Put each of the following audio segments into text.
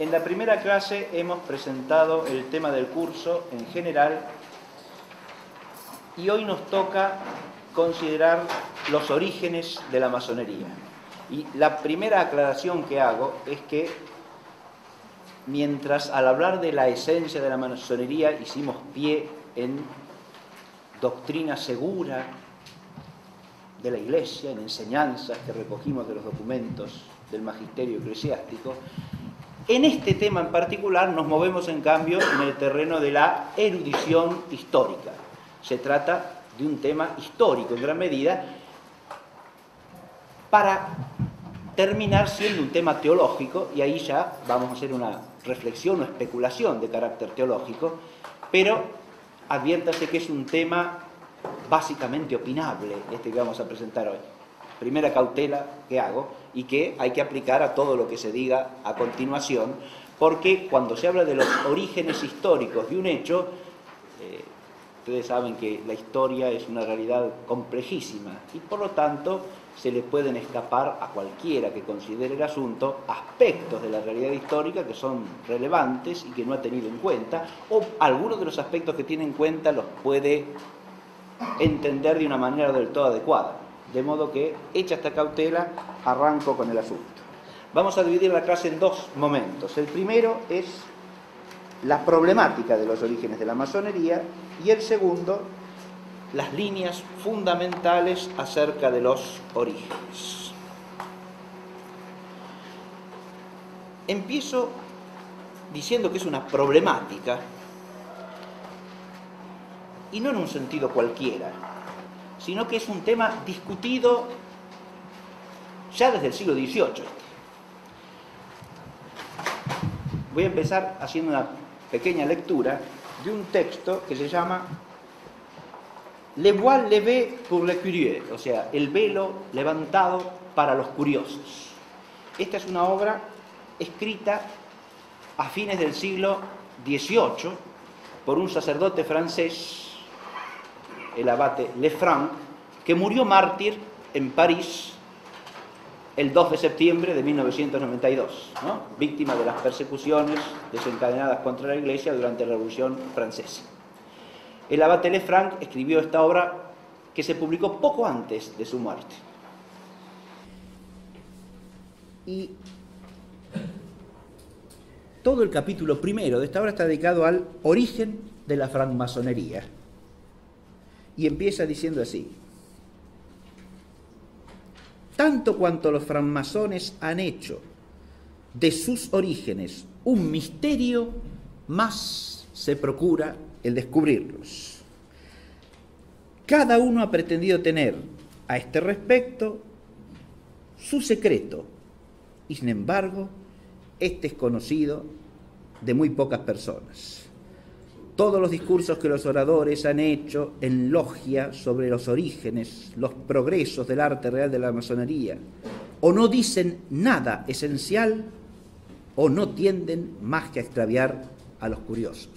En la primera clase hemos presentado el tema del curso en general y hoy nos toca considerar los orígenes de la masonería. Y la primera aclaración que hago es que mientras al hablar de la esencia de la masonería hicimos pie en doctrina segura de la Iglesia, en enseñanzas que recogimos de los documentos del magisterio eclesiástico, en este tema en particular nos movemos en cambio en el terreno de la erudición histórica. Se trata de un tema histórico en gran medida para terminar siendo un tema teológico, y ahí ya vamos a hacer una reflexión o especulación de carácter teológico, pero adviértase que es un tema básicamente opinable este que vamos a presentar hoy. Primera cautela que hago y que hay que aplicar a todo lo que se diga a continuación, porque cuando se habla de los orígenes históricos de un hecho, ustedes saben que la historia es una realidad complejísima y por lo tanto se le pueden escapar a cualquiera que considere el asunto aspectos de la realidad histórica que son relevantes y que no ha tenido en cuenta, o algunos de los aspectos que tiene en cuenta los puede entender de una manera del todo adecuada. De modo que, hecha esta cautela, arranco con el asunto. Vamos a dividir la clase en dos momentos. El primero es la problemática de los orígenes de la masonería y el segundo, las líneas fundamentales acerca de los orígenes. Empiezo diciendo que es una problemática, y no en un sentido cualquiera, sino que es un tema discutido ya desde el siglo XVIII. Voy a empezar haciendo una pequeña lectura de un texto que se llama Le voile levé pour les curieux, o sea, el velo levantado para los curiosos. Esta es una obra escrita a fines del siglo XVIII por un sacerdote francés, el abate Lefranc, que murió mártir en París el 2 de septiembre de 1992, ¿no? Víctima de las persecuciones desencadenadas contra la Iglesia durante la Revolución Francesa. El abate Lefranc escribió esta obra que se publicó poco antes de su muerte. Y todo el capítulo primero de esta obra está dedicado al origen de la francmasonería. Y empieza diciendo así: tanto cuanto los francmasones han hecho de sus orígenes un misterio, más se procura el descubrirlos. Cada uno ha pretendido tener a este respecto su secreto, y sin embargo, este es conocido de muy pocas personas. Todos los discursos que los oradores han hecho en logia sobre los orígenes, los progresos del arte real de la masonería, o no dicen nada esencial, o no tienden más que a extraviar a los curiosos.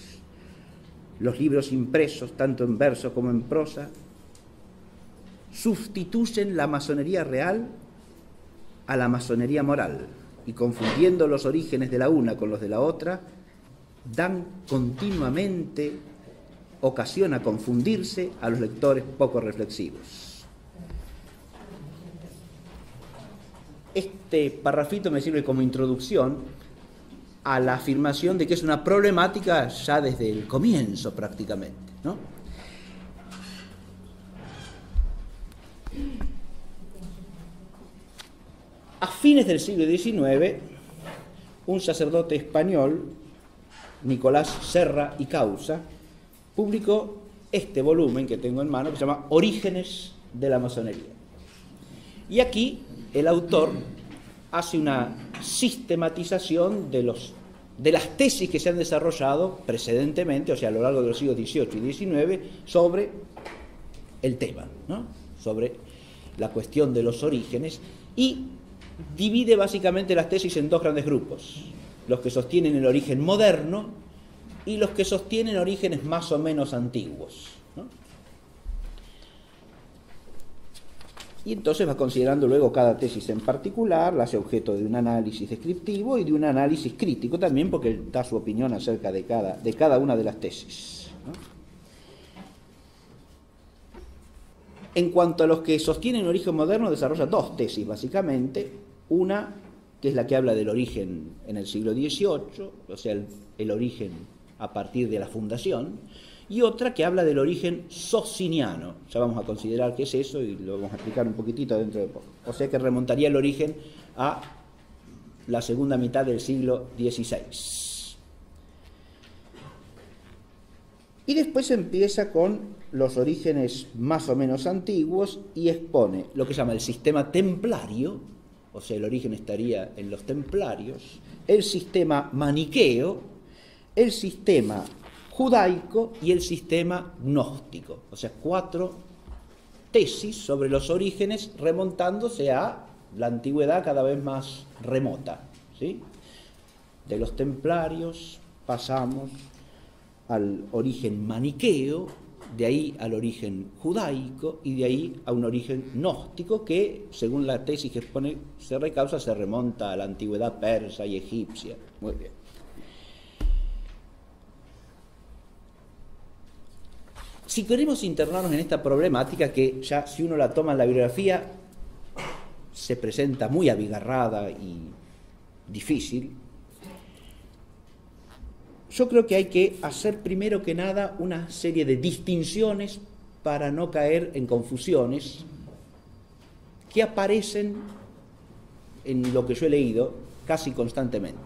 Los libros impresos, tanto en verso como en prosa, sustituyen la masonería real a la masonería moral, y confundiendo los orígenes de la una con los de la otra, dan continuamente ocasión a confundirse a los lectores poco reflexivos. Este parrafito me sirve como introducción a la afirmación de que es una problemática ya desde el comienzo prácticamente, ¿no? A fines del siglo XIX, un sacerdote español, Nicolás Serra y Causa, publicó este volumen que tengo en mano, que se llama Orígenes de la masonería. Y aquí el autor hace una sistematización de las tesis que se han desarrollado precedentemente, o sea, a lo largo de los siglos XVIII y XIX, sobre el tema, ¿no? Sobre la cuestión de los orígenes, y divide básicamente las tesis en dos grandes grupos: los que sostienen el origen moderno y los que sostienen orígenes más o menos antiguos, ¿no? Y entonces va considerando luego cada tesis en particular, la hace objeto de un análisis descriptivo y de un análisis crítico también, porque da su opinión acerca de cada una de las tesis, ¿no? En cuanto a los que sostienen origen moderno, desarrolla dos tesis básicamente. Una, que es la que habla del origen en el siglo XVIII, o sea, el origen a partir de la fundación, y otra que habla del origen sociniano. Ya vamos a considerar qué es eso y lo vamos a explicar un poquitito dentro de poco. O sea que remontaría el origen a la segunda mitad del siglo XVI. Y después empieza con los orígenes más o menos antiguos y expone lo que se llama el sistema templario, o sea, el origen estaría en los templarios, el sistema maniqueo, el sistema judaico y el sistema gnóstico. O sea, 4 tesis sobre los orígenes remontándose a la antigüedad cada vez más remota, ¿sí? De los templarios pasamos al origen maniqueo, de ahí al origen judaico y de ahí a un origen gnóstico que, según la tesis que expone, se recausa, se remonta a la antigüedad persa y egipcia. Muy bien. Si queremos internarnos en esta problemática, que ya si uno la toma en la bibliografía se presenta muy abigarrada y difícil, yo creo que hay que hacer primero que nada una serie de distinciones para no caer en confusiones que aparecen en lo que yo he leído casi constantemente.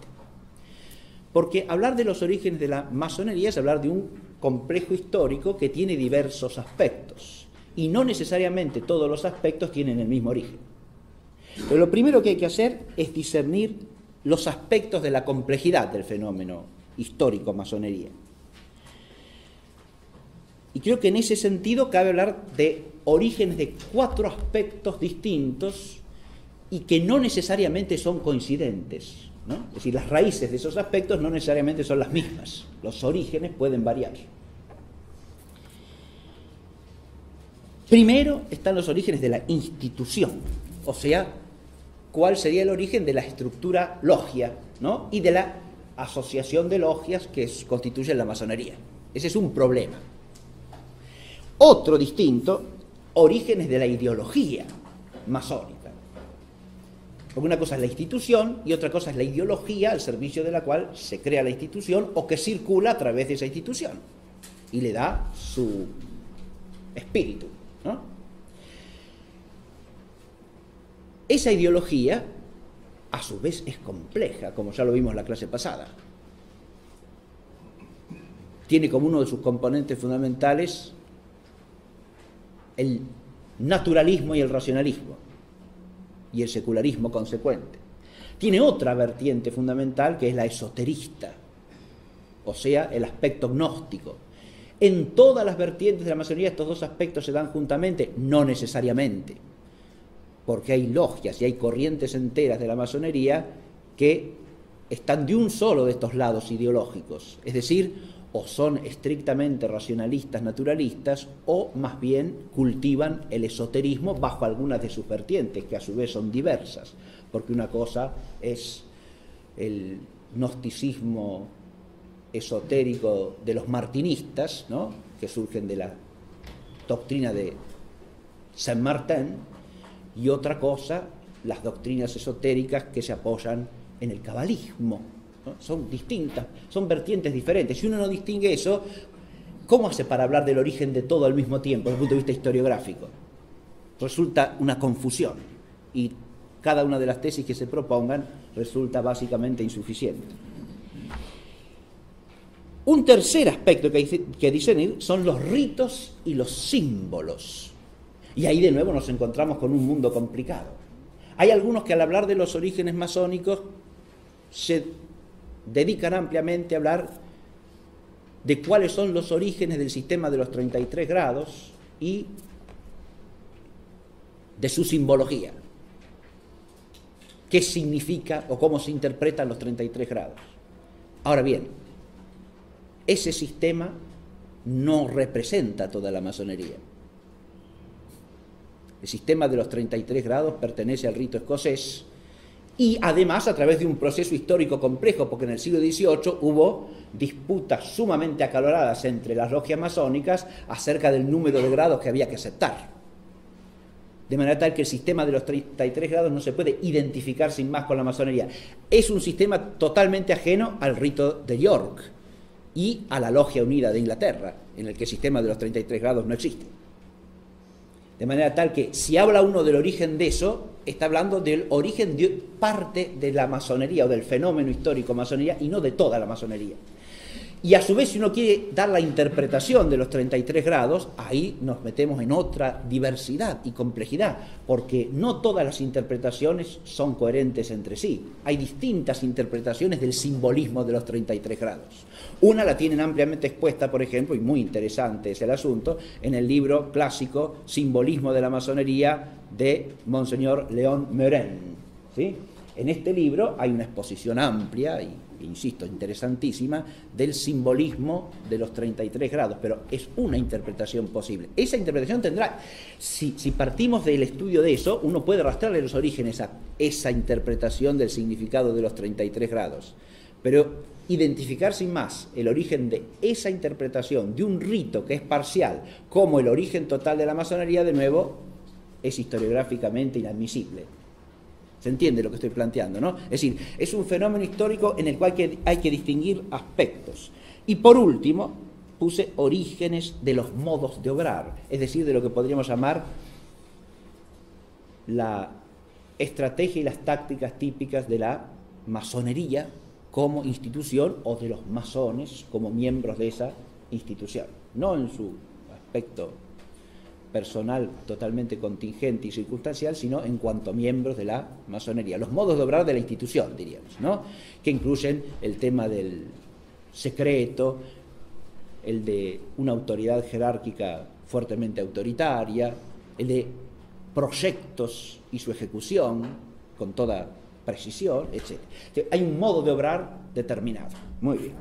Porque hablar de los orígenes de la masonería es hablar de un complejo histórico que tiene diversos aspectos y no necesariamente todos los aspectos tienen el mismo origen. Pero lo primero que hay que hacer es discernir los aspectos de la complejidad del fenómeno histórico masonería. Y creo que en ese sentido cabe hablar de orígenes de 4 aspectos distintos y que no necesariamente son coincidentes, ¿no? Es decir, las raíces de esos aspectos no necesariamente son las mismas. Los orígenes pueden variar. Primero están los orígenes de la institución, o sea, cuál sería el origen de la estructura logia, ¿no? Y de la asociación de logias que constituyen la masonería. Ese es un problema. Otro distinto, orígenes de la ideología masónica. Porque una cosa es la institución y otra cosa es la ideología al servicio de la cual se crea la institución o que circula a través de esa institución y le da su espíritu, ¿no? Esa ideología a su vez es compleja, como ya lo vimos en la clase pasada. Tiene como uno de sus componentes fundamentales el naturalismo y el racionalismo, y el secularismo consecuente. Tiene otra vertiente fundamental que es la esoterista, o sea, el aspecto gnóstico. En todas las vertientes de la masonería estos dos aspectos se dan juntamente, no necesariamente, porque hay logias y hay corrientes enteras de la masonería que están de un solo de estos lados ideológicos, es decir, o son estrictamente racionalistas, naturalistas, o más bien cultivan el esoterismo bajo algunas de sus vertientes, que a su vez son diversas, porque una cosa es el gnosticismo esotérico de los martinistas, ¿no?, que surgen de la doctrina de Saint-Martin, y otra cosa, las doctrinas esotéricas que se apoyan en el cabalismo, ¿no? Son distintas, son vertientes diferentes. Si uno no distingue eso, ¿cómo hace para hablar del origen de todo al mismo tiempo, desde el punto de vista historiográfico? Resulta una confusión, y cada una de las tesis que se propongan resulta básicamente insuficiente. Un tercer aspecto que hay que discernir son los ritos y los símbolos. Y ahí de nuevo nos encontramos con un mundo complicado. Hay algunos que al hablar de los orígenes masónicos se dedican ampliamente a hablar de cuáles son los orígenes del sistema de los 33 grados y de su simbología. ¿Qué significa o cómo se interpretan los 33 grados? Ahora bien, ese sistema no representa toda la masonería. El sistema de los 33 grados pertenece al rito escocés y además a través de un proceso histórico complejo, porque en el siglo XVIII hubo disputas sumamente acaloradas entre las logias masónicas acerca del número de grados que había que aceptar. De manera tal que el sistema de los 33 grados no se puede identificar sin más con la masonería. Es un sistema totalmente ajeno al rito de York y a la Logia Unida de Inglaterra, en el que el sistema de los 33 grados no existe. De manera tal que si habla uno del origen de eso, está hablando del origen de parte de la masonería o del fenómeno histórico masonería y no de toda la masonería. Y a su vez, si uno quiere dar la interpretación de los 33 grados, ahí nos metemos en otra diversidad y complejidad, porque no todas las interpretaciones son coherentes entre sí. Hay distintas interpretaciones del simbolismo de los 33 grados. Una la tienen ampliamente expuesta, por ejemplo, y muy interesante es el asunto, en el libro clásico Simbolismo de la Masonería de Monseñor Léon Meurin, ¿sí? En este libro hay una exposición amplia y, insisto, interesantísima del simbolismo de los 33 grados, pero es una interpretación posible. Esa interpretación tendrá, si partimos del estudio de eso, uno puede arrastrarle los orígenes a esa interpretación del significado de los 33 grados, pero identificar sin más el origen de esa interpretación de un rito que es parcial como el origen total de la masonería, de nuevo, es historiográficamente inadmisible. ¿Se entiende lo que estoy planteando, no? Es decir, es un fenómeno histórico en el cual hay que distinguir aspectos. Y por último, puse orígenes de los modos de obrar, es decir, de lo que podríamos llamar la estrategia y las tácticas típicas de la masonería como institución o de los masones como miembros de esa institución, no en su aspecto personal totalmente contingente y circunstancial, sino en cuanto a miembros de la masonería. Los modos de obrar de la institución, diríamos, ¿no? Que incluyen el tema del secreto, el de una autoridad jerárquica fuertemente autoritaria, el de proyectos y su ejecución con toda precisión, etc. Hay un modo de obrar determinado. Muy bien.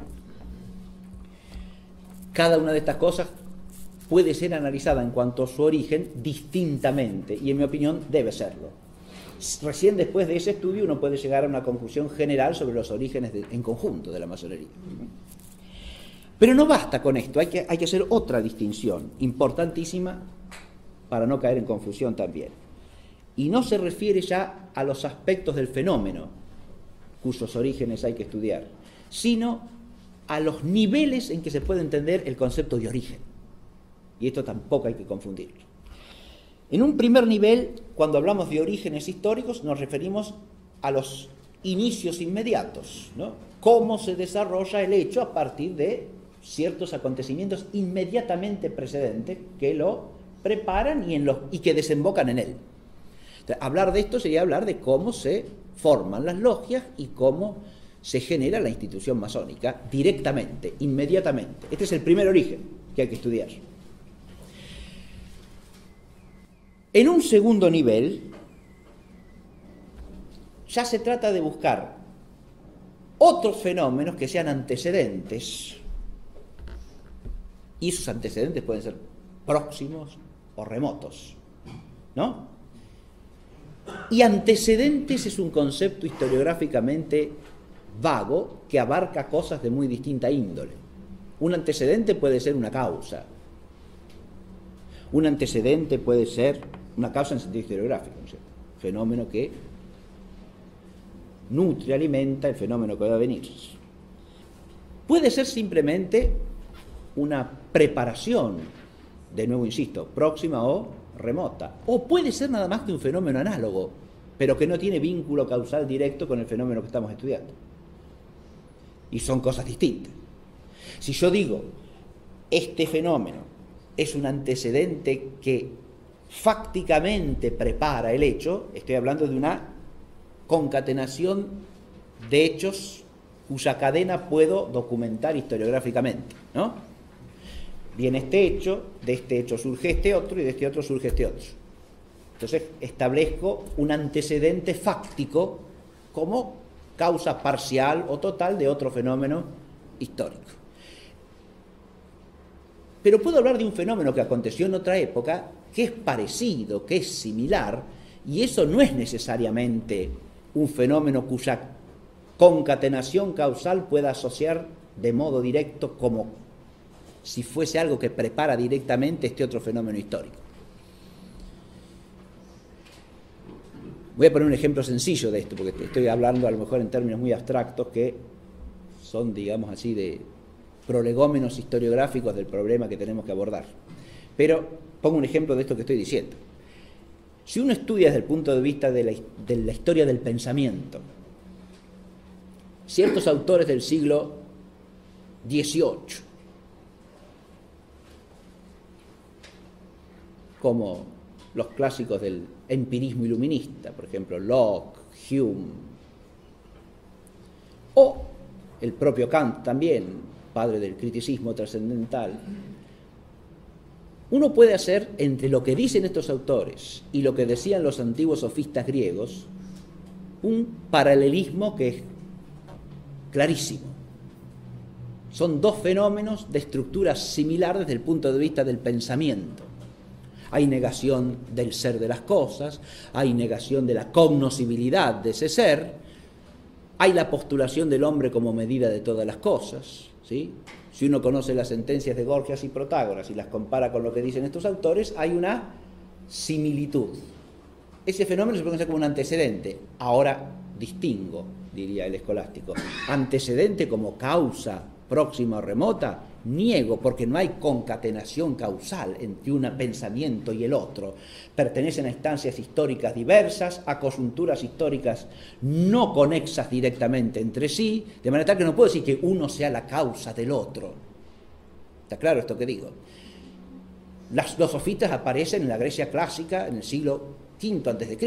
Cada una de estas cosas puede ser analizada en cuanto a su origen distintamente, y en mi opinión debe serlo. Recién después de ese estudio uno puede llegar a una conclusión general sobre los orígenes en conjunto de la masonería. Pero no basta con esto, hay que hacer otra distinción importantísima para no caer en confusión también. Y no se refiere ya a los aspectos del fenómeno, cuyos orígenes hay que estudiar, sino a los niveles en que se puede entender el concepto de origen. Y esto tampoco hay que confundirlo. En un primer nivel, cuando hablamos de orígenes históricos, nos referimos a los inicios inmediatos, ¿no? Cómo se desarrolla el hecho a partir de ciertos acontecimientos inmediatamente precedentes que lo preparan y que desembocan en él. Entonces, hablar de esto sería hablar de cómo se forman las logias y cómo se genera la institución masónica directamente, inmediatamente. Este es el primer origen que hay que estudiar. En un segundo nivel, ya se trata de buscar otros fenómenos que sean antecedentes, y esos antecedentes pueden ser próximos o remotos, ¿no? Y antecedentes es un concepto historiográficamente vago que abarca cosas de muy distinta índole. Un antecedente puede ser una causa. Un antecedente puede ser una causa en sentido historiográfico, ¿no es cierto? Fenómeno que nutre, alimenta el fenómeno que va a venir. Puede ser simplemente una preparación, de nuevo insisto, próxima o remota, o puede ser nada más que un fenómeno análogo, pero que no tiene vínculo causal directo con el fenómeno que estamos estudiando. Y son cosas distintas. Si yo digo, este fenómeno es un antecedente que fácticamente prepara el hecho, estoy hablando de una concatenación de hechos cuya cadena puedo documentar historiográficamente, ¿no? Viene este hecho, de este hecho surge este otro y de este otro surge este otro. Entonces establezco un antecedente fáctico como causa parcial o total de otro fenómeno histórico. pero puedo hablar de un fenómeno que aconteció en otra época, que es parecido, que es similar, y eso no es necesariamente un fenómeno cuya concatenación causal pueda asociar de modo directo como si fuese algo que prepara directamente este otro fenómeno histórico. Voy a poner un ejemplo sencillo de esto, porque estoy hablando a lo mejor en términos muy abstractos que son, digamos así, de prolegómenos historiográficos del problema que tenemos que abordar. Pero pongo un ejemplo de esto que estoy diciendo. Si uno estudia desde el punto de vista de la historia del pensamiento, ciertos autores del siglo XVIII, como los clásicos del empirismo iluminista, por ejemplo, Locke, Hume, o el propio Kant también, padre del criticismo trascendental, uno puede hacer entre lo que dicen estos autores y lo que decían los antiguos sofistas griegos un paralelismo que es clarísimo. Son dos fenómenos de estructura similar desde el punto de vista del pensamiento. Hay negación del ser de las cosas, hay negación de la cognoscibilidad de ese ser, hay la postulación del hombre como medida de todas las cosas, ¿sí? Si uno conoce las sentencias de Gorgias y Protágoras y las compara con lo que dicen estos autores, hay una similitud. Ese fenómeno se puede pensar como un antecedente. Ahora distingo, diría el escolástico, antecedente como causa próxima o remota, niego, porque no hay concatenación causal entre un pensamiento y el otro. Pertenecen a instancias históricas diversas, a coyunturas históricas no conexas directamente entre sí, de manera tal que no puedo decir que uno sea la causa del otro. ¿Está claro esto que digo? Los sofistas aparecen en la Grecia clásica en el siglo V a.C.,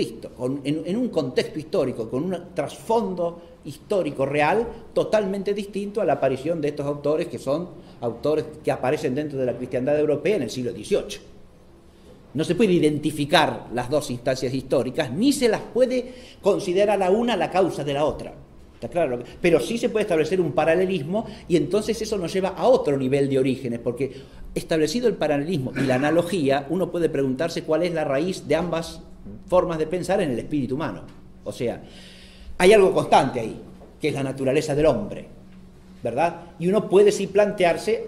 en un contexto histórico, con un trasfondo histórico real totalmente distinto a la aparición de estos autores, que son autores que aparecen dentro de la cristiandad europea en el siglo XVIII. No se puede identificar las dos instancias históricas, ni se las puede considerar la una la causa de la otra. ¿Está claro? Pero sí se puede establecer un paralelismo, y entonces eso nos lleva a otro nivel de orígenes, porque establecido el paralelismo y la analogía, uno puede preguntarse cuál es la raíz de ambas formas de pensar en el espíritu humano. O sea, hay algo constante ahí, que es la naturaleza del hombre, ¿verdad? Y uno puede sí plantearse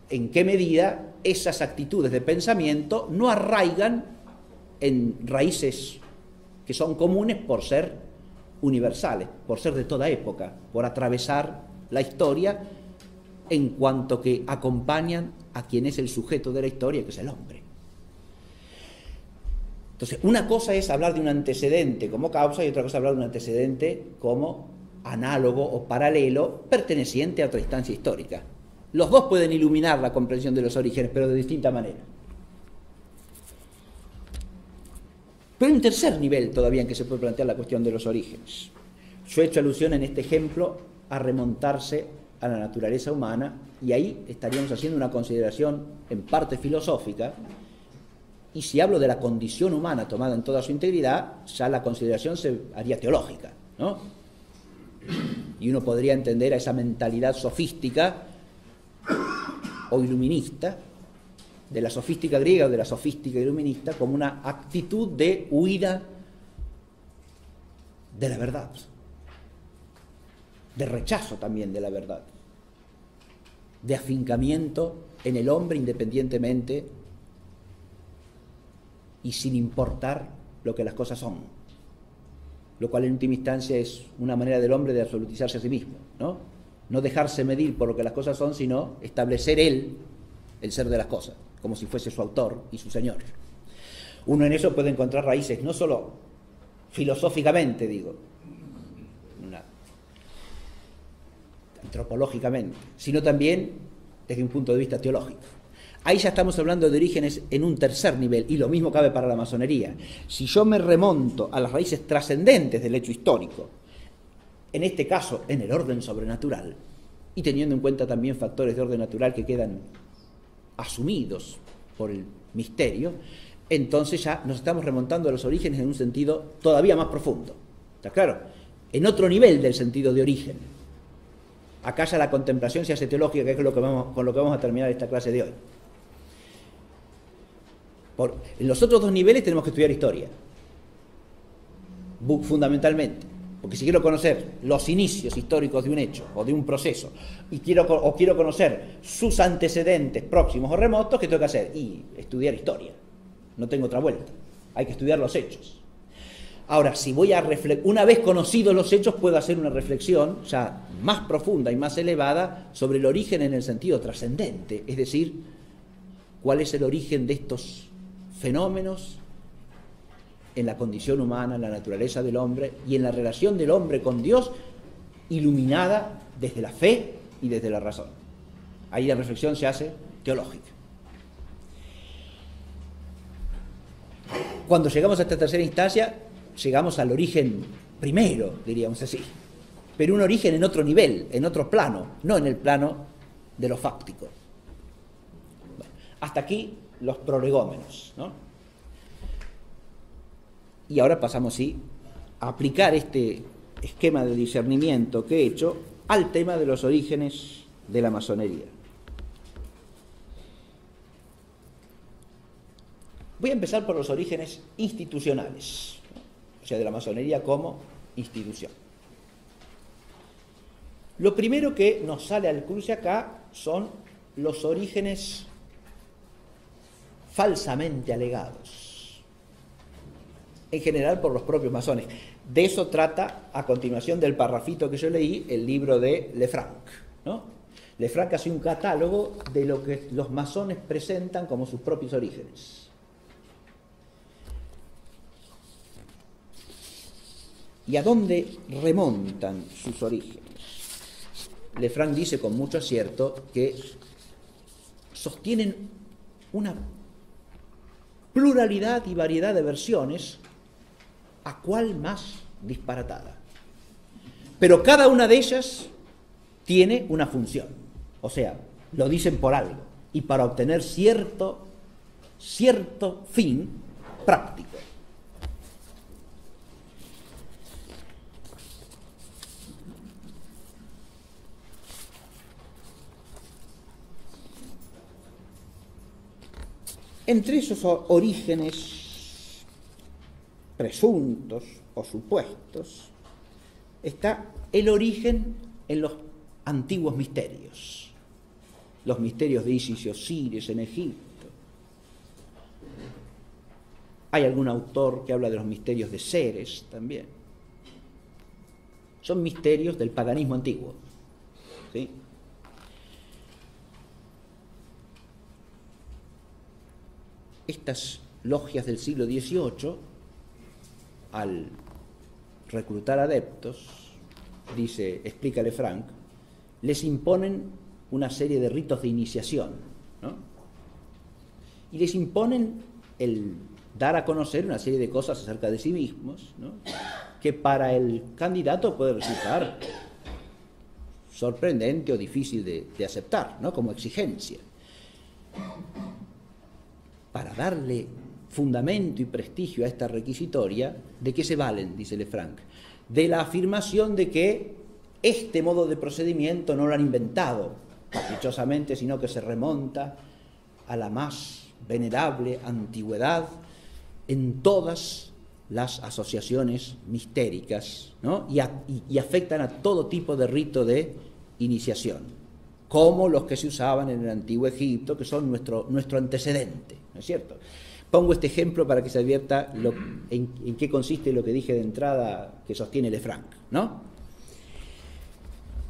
en qué medida esas actitudes de pensamiento no arraigan en raíces que son comunes por ser universales, por ser de toda época, por atravesar la historia en cuanto que acompañan a quien es el sujeto de la historia, que es el hombre. Entonces, una cosa es hablar de un antecedente como causa y otra cosa es hablar de un antecedente como análogo o paralelo perteneciente a otra instancia histórica. Los dos pueden iluminar la comprensión de los orígenes, pero de distinta manera. Pero hay un tercer nivel todavía en que se puede plantear la cuestión de los orígenes. Yo he hecho alusión en este ejemplo a remontarse a la naturaleza humana, y ahí estaríamos haciendo una consideración en parte filosófica, y si hablo de la condición humana tomada en toda su integridad, ya la consideración se haría teológica, ¿no? Y uno podría entender a esa mentalidad sofística o iluminista, de la sofística griega o de la sofística iluminista, como una actitud de huida de la verdad, de rechazo también de la verdad, de afincamiento en el hombre independientemente y sin importar lo que las cosas son, lo cual en última instancia es una manera del hombre de absolutizarse a sí mismo, ¿no? No dejarse medir por lo que las cosas son, sino establecer él el ser de las cosas, como si fuese su autor y su señor. Uno en eso puede encontrar raíces, no solo filosóficamente, digo, antropológicamente, sino también desde un punto de vista teológico. Ahí ya estamos hablando de orígenes en un tercer nivel, y lo mismo cabe para la masonería. Si yo me remonto a las raíces trascendentes del hecho histórico, en este caso en el orden sobrenatural, y teniendo en cuenta también factores de orden natural que quedan asumidos por el misterio, entonces ya nos estamos remontando a los orígenes en un sentido todavía más profundo. ¿Está claro? En otro nivel del sentido de origen. Acá ya la contemplación se hace teológica, que es con lo que vamos a terminar esta clase de hoy. En los otros dos niveles tenemos que estudiar historia, fundamentalmente. Porque si quiero conocer los inicios históricos de un hecho o de un proceso y quiero conocer sus antecedentes próximos o remotos, ¿qué tengo que hacer? Y estudiar historia. No tengo otra vuelta. Hay que estudiar los hechos. Ahora, si voy a una vez conocidos los hechos, puedo hacer una reflexión ya más profunda y más elevada sobre el origen en el sentido trascendente, es decir, cuál es el origen de estos fenómenos en la condición humana, en la naturaleza del hombre y en la relación del hombre con Dios, iluminada desde la fe y desde la razón. Ahí la reflexión se hace teológica. Cuando llegamos a esta tercera instancia, llegamos al origen primero, diríamos así, pero un origen en otro nivel, en otro plano, no en el plano de lo fáctico. Bueno, hasta aquí los prolegómenos, ¿no? Y ahora pasamos, sí, a aplicar este esquema de discernimiento que he hecho al tema de los orígenes de la masonería. Voy a empezar por los orígenes institucionales, o sea, de la masonería como institución. Lo primero que nos sale al cruce acá son los orígenes falsamente alegados, en general por los propios masones. De eso trata, a continuación del parrafito que yo leí, el libro de Lefranc, ¿no? Lefranc hace un catálogo de lo que los masones presentan como sus propios orígenes. ¿Y a dónde remontan sus orígenes? Lefranc dice con mucho acierto que sostienen una pluralidad y variedad de versiones, a cuál más disparatada. Pero cada una de ellas tiene una función, o sea, lo dicen por algo y para obtener cierto fin práctico. Entre esos orígenes presuntos o supuestos está el origen en los antiguos misterios, los misterios de Isis y Osiris en Egipto. Hay algún autor que habla de los misterios de Ceres también. Son misterios del paganismo antiguo, ¿sí? Estas logias del siglo XVIII, al reclutar adeptos, explica Lefranc, les imponen una serie de ritos de iniciación, ¿no? Y les imponen el dar a conocer una serie de cosas acerca de sí mismos, ¿no? Que para el candidato puede resultar sorprendente o difícil de aceptar, ¿no? Como exigencia. Para darle fundamento y prestigio a esta requisitoria, ¿de qué se valen?, dice Lefranc, de la afirmación de que este modo de procedimiento no lo han inventado caprichosamente, sino que se remonta a la más venerable antigüedad en todas las asociaciones mistéricas, ¿no? y afectan a todo tipo de rito de iniciación, como los que se usaban en el antiguo Egipto, que son nuestro antecedente, ¿no es cierto? Pongo este ejemplo para que se advierta en qué consiste lo que dije de entrada que sostiene Lefranc, ¿no?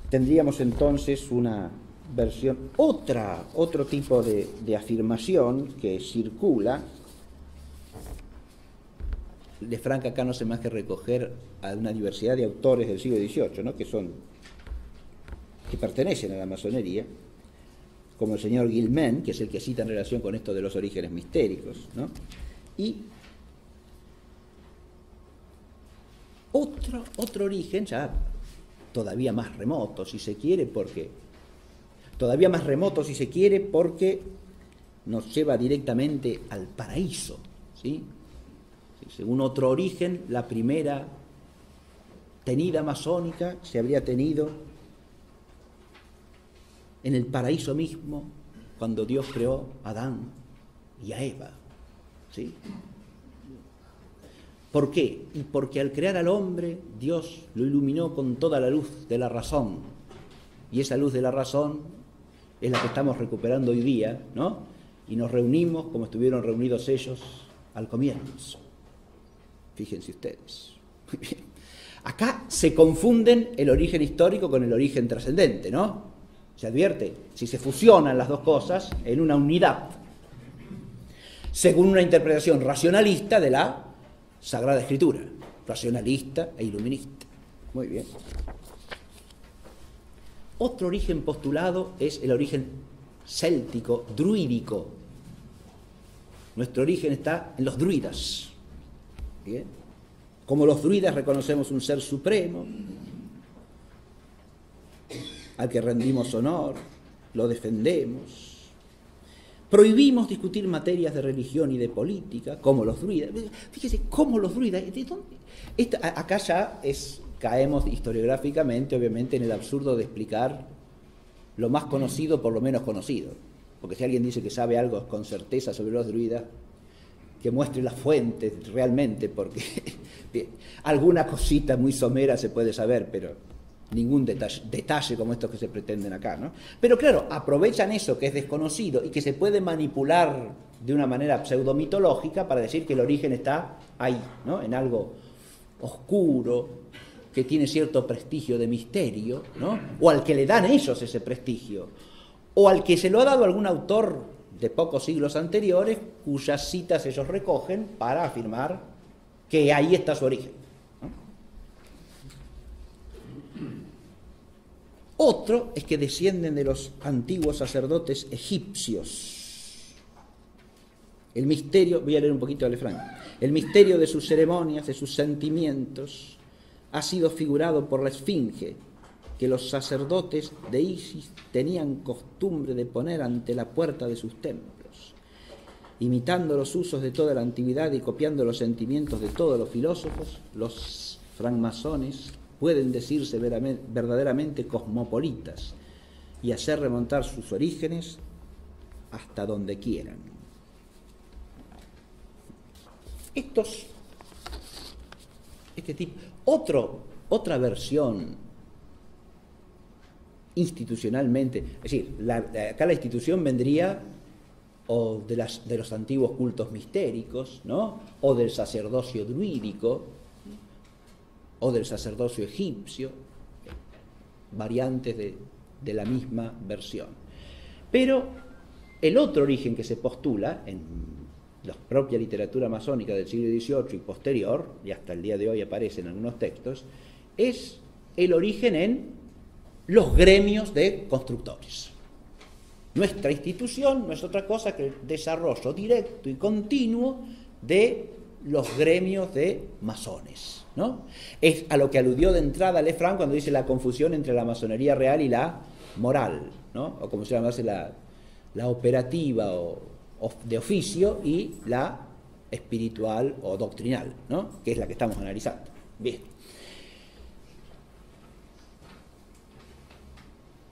Tendríamos entonces una versión, otro tipo de afirmación que circula. Lefranc acá no hace más que recoger a una diversidad de autores del siglo XVIII, ¿no? que pertenecen a la masonería, como el señor Guilmen, que es el que cita en relación con esto de los orígenes mistéricos, ¿no? Y otro origen, ya todavía más remoto, si se quiere, porque nos lleva directamente al paraíso, ¿sí? Según otro origen, la primera tenida masónica se habría tenido en el paraíso mismo, cuando Dios creó a Adán y a Eva. ¿sí? ¿Por qué? Y porque al crear al hombre, Dios lo iluminó con toda la luz de la razón. Y esa luz de la razón es la que estamos recuperando hoy día, ¿no? Y nos reunimos como estuvieron reunidos ellos al comienzo. Fíjense ustedes. Muy bien. Acá se confunden el origen histórico con el origen trascendente, ¿no? Se advierte, si se fusionan las dos cosas en una unidad, según una interpretación racionalista de la Sagrada Escritura, racionalista e iluminista. Muy bien. Otro origen postulado es el origen céltico, druídico. Nuestro origen está en los druidas. ¿Bien? Como los druidas reconocemos un ser supremo, al que rendimos honor, lo defendemos. Prohibimos discutir materias de religión y de política, como los druidas. Fíjese, como los druidas. Acá ya caemos historiográficamente, obviamente, en el absurdo de explicar lo más conocido por lo menos conocido. Porque si alguien dice que sabe algo con certeza sobre los druidas, que muestre las fuentes realmente, porque bien, alguna cosita muy somera se puede saber, pero ningún detalle como estos que se pretenden acá, ¿no? Pero claro, aprovechan eso que es desconocido y que se puede manipular de una manera pseudomitológica para decir que el origen está ahí, ¿no? En algo oscuro, que tiene cierto prestigio de misterio, ¿no? O al que le dan ellos ese prestigio, o al que se lo ha dado algún autor de pocos siglos anteriores, cuyas citas ellos recogen para afirmar que ahí está su origen, ¿no? Otro es que descienden de los antiguos sacerdotes egipcios. El misterio, voy a leer un poquito de Lefranc, el misterio de sus ceremonias, de sus sentimientos, ha sido figurado por la Esfinge, que los sacerdotes de Isis tenían costumbre de poner ante la puerta de sus templos, imitando los usos de toda la antigüedad y copiando los sentimientos de todos los filósofos. Los francmasones pueden decirse verdaderamente cosmopolitas y hacer remontar sus orígenes hasta donde quieran. Este tipo, otra versión institucionalmente, es decir, acá la institución vendría o de los antiguos cultos mistéricos, ¿no? O del sacerdocio druídico, o del sacerdocio egipcio, variantes de la misma versión. Pero el otro origen que se postula en la propia literatura masónica del siglo XVIII y posterior, y hasta el día de hoy aparece en algunos textos, es el origen en los gremios de constructores. Nuestra institución no es otra cosa que el desarrollo directo y continuo de los gremios de masones, ¿no? Es a lo que aludió de entrada Lefranc cuando dice la confusión entre la masonería real y la moral, ¿no? O como se llama la operativa o de oficio y la espiritual o doctrinal, ¿no? Que es la que estamos analizando. Bien.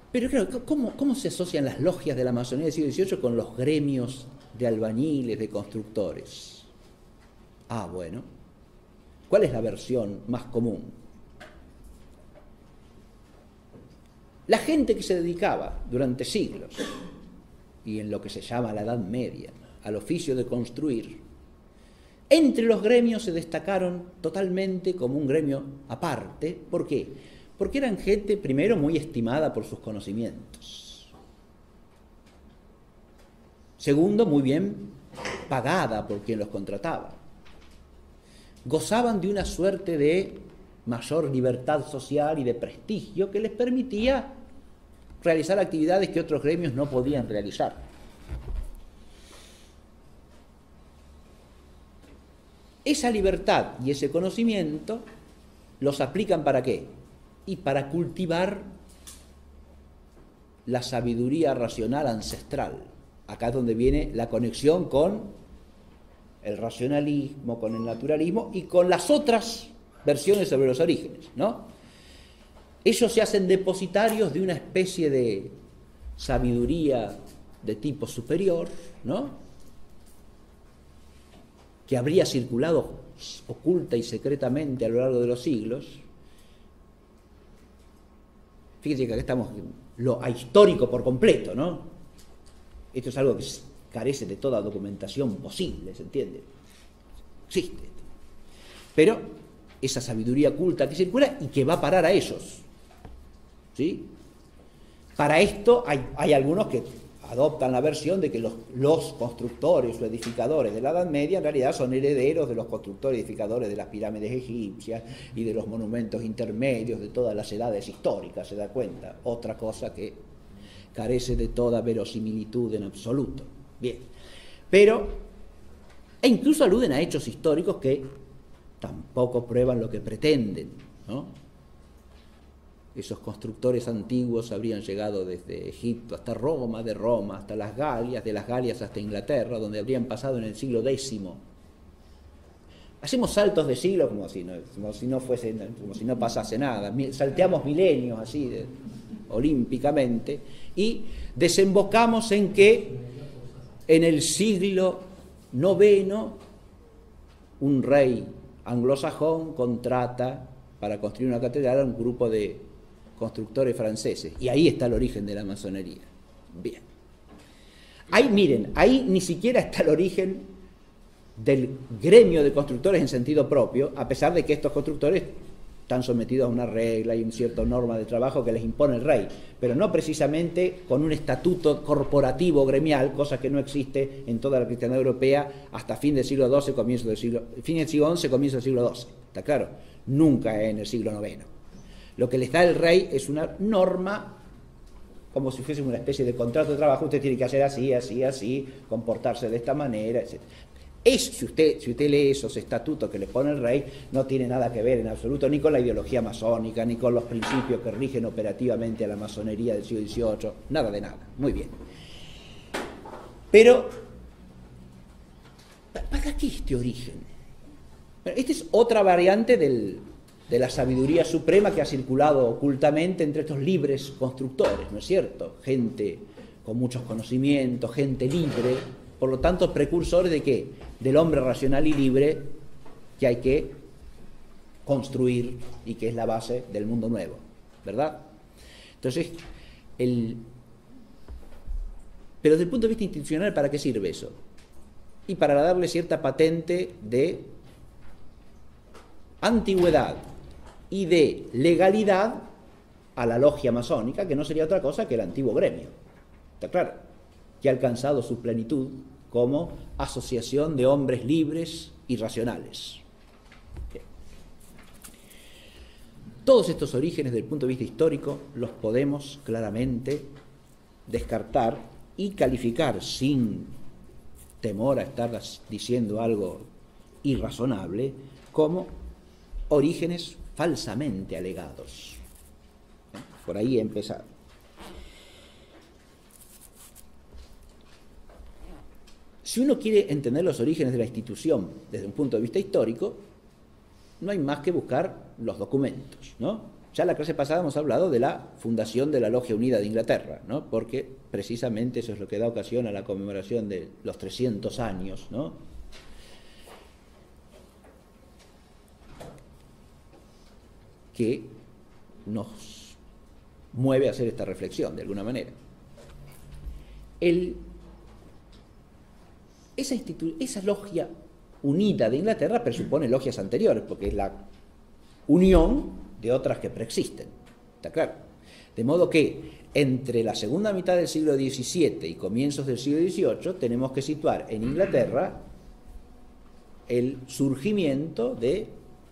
Pero claro, ¿cómo se asocian las logias de la masonería del siglo XVIII con los gremios de albañiles, de constructores? Bueno, ¿cuál es la versión más común? La gente que se dedicaba durante siglos, y en lo que se llama la Edad Media, al oficio de construir, entre los gremios se destacaron totalmente como un gremio aparte. ¿Por qué? Porque eran gente, primero, muy estimada por sus conocimientos. Segundo, muy bien pagada por quien los contrataba. Gozaban de una suerte de mayor libertad social y de prestigio que les permitía realizar actividades que otros gremios no podían realizar. Esa libertad y ese conocimiento los aplican ¿para qué? Y para cultivar la sabiduría racional ancestral. Acá es donde viene la conexión con el racionalismo, con el naturalismo y con las otras versiones sobre los orígenes, ¿no? Ellos se hacen depositarios de una especie de sabiduría de tipo superior, ¿no? que habría circulado oculta y secretamente a lo largo de los siglos. Fíjense que acá estamos lo ahistórico por completo, ¿no? Esto es algo que carece de toda documentación posible, ¿se entiende? Existe. Pero esa sabiduría oculta que circula y que va a parar a ellos, ¿sí? Para esto hay algunos que adoptan la versión de que los constructores o edificadores de la Edad Media en realidad son herederos de los constructores y edificadores de las pirámides egipcias y de los monumentos intermedios de todas las edades históricas, ¿se da cuenta? Otra cosa que carece de toda verosimilitud en absoluto. Bien, pero, e incluso aluden a hechos históricos que tampoco prueban lo que pretenden, ¿no? Esos constructores antiguos habrían llegado desde Egipto hasta Roma, de Roma hasta las Galias, de las Galias hasta Inglaterra, donde habrían pasado en el siglo X. Hacemos saltos de siglo como si no pasase nada, salteamos milenios así, olímpicamente, y desembocamos en que en el siglo IX un rey anglosajón contrata para construir una catedral a un grupo de constructores franceses, y ahí está el origen de la masonería. Bien. Ahí, miren, ahí ni siquiera está el origen del gremio de constructores en sentido propio, a pesar de que estos constructores están sometidos a una regla y una cierta norma de trabajo que les impone el rey, pero no precisamente con un estatuto corporativo gremial, cosa que no existe en toda la cristiandad europea hasta fin del siglo XII, fin del siglo XI, comienzo del siglo XII. ¿Está claro? Nunca en el siglo IX. Lo que les da el rey es una norma, como si fuese una especie de contrato de trabajo. Usted tiene que hacer así, así, así, comportarse de esta manera, etc. Si usted lee esos estatutos que le pone el rey, no tiene nada que ver en absoluto ni con la ideología masónica, ni con los principios que rigen operativamente a la masonería del siglo XVIII, nada de nada. Muy bien. Pero, ¿para qué este origen? Esta es otra variante de la sabiduría suprema que ha circulado ocultamente entre estos libres constructores, ¿no es cierto? Gente con muchos conocimientos, gente libre, por lo tanto precursores de ¿qué? Del hombre racional y libre que hay que construir y que es la base del mundo nuevo, ¿verdad? Entonces, pero desde el punto de vista institucional, ¿para qué sirve eso? Y para darle cierta patente de antigüedad y de legalidad a la logia masónica, que no sería otra cosa que el antiguo gremio, ¿está claro? Que ha alcanzado su plenitud como asociación de hombres libres y racionales. Bien. Todos estos orígenes desde el punto de vista histórico los podemos claramente descartar y calificar sin temor a estar diciendo algo irrazonable como orígenes falsamente alegados. Por ahí empezar. Si uno quiere entender los orígenes de la institución desde un punto de vista histórico, no hay más que buscar los documentos, ¿no? Ya la clase pasada hemos hablado de la fundación de la Logia Unida de Inglaterra, ¿no? Porque precisamente eso es lo que da ocasión a la conmemoración de los 300 años, ¿no? Que nos mueve a hacer esta reflexión, de alguna manera. Esa logia unida de Inglaterra presupone logias anteriores, porque es la unión de otras que preexisten, ¿está claro? De modo que entre la segunda mitad del siglo XVII y comienzos del siglo XVIII tenemos que situar en Inglaterra el surgimiento de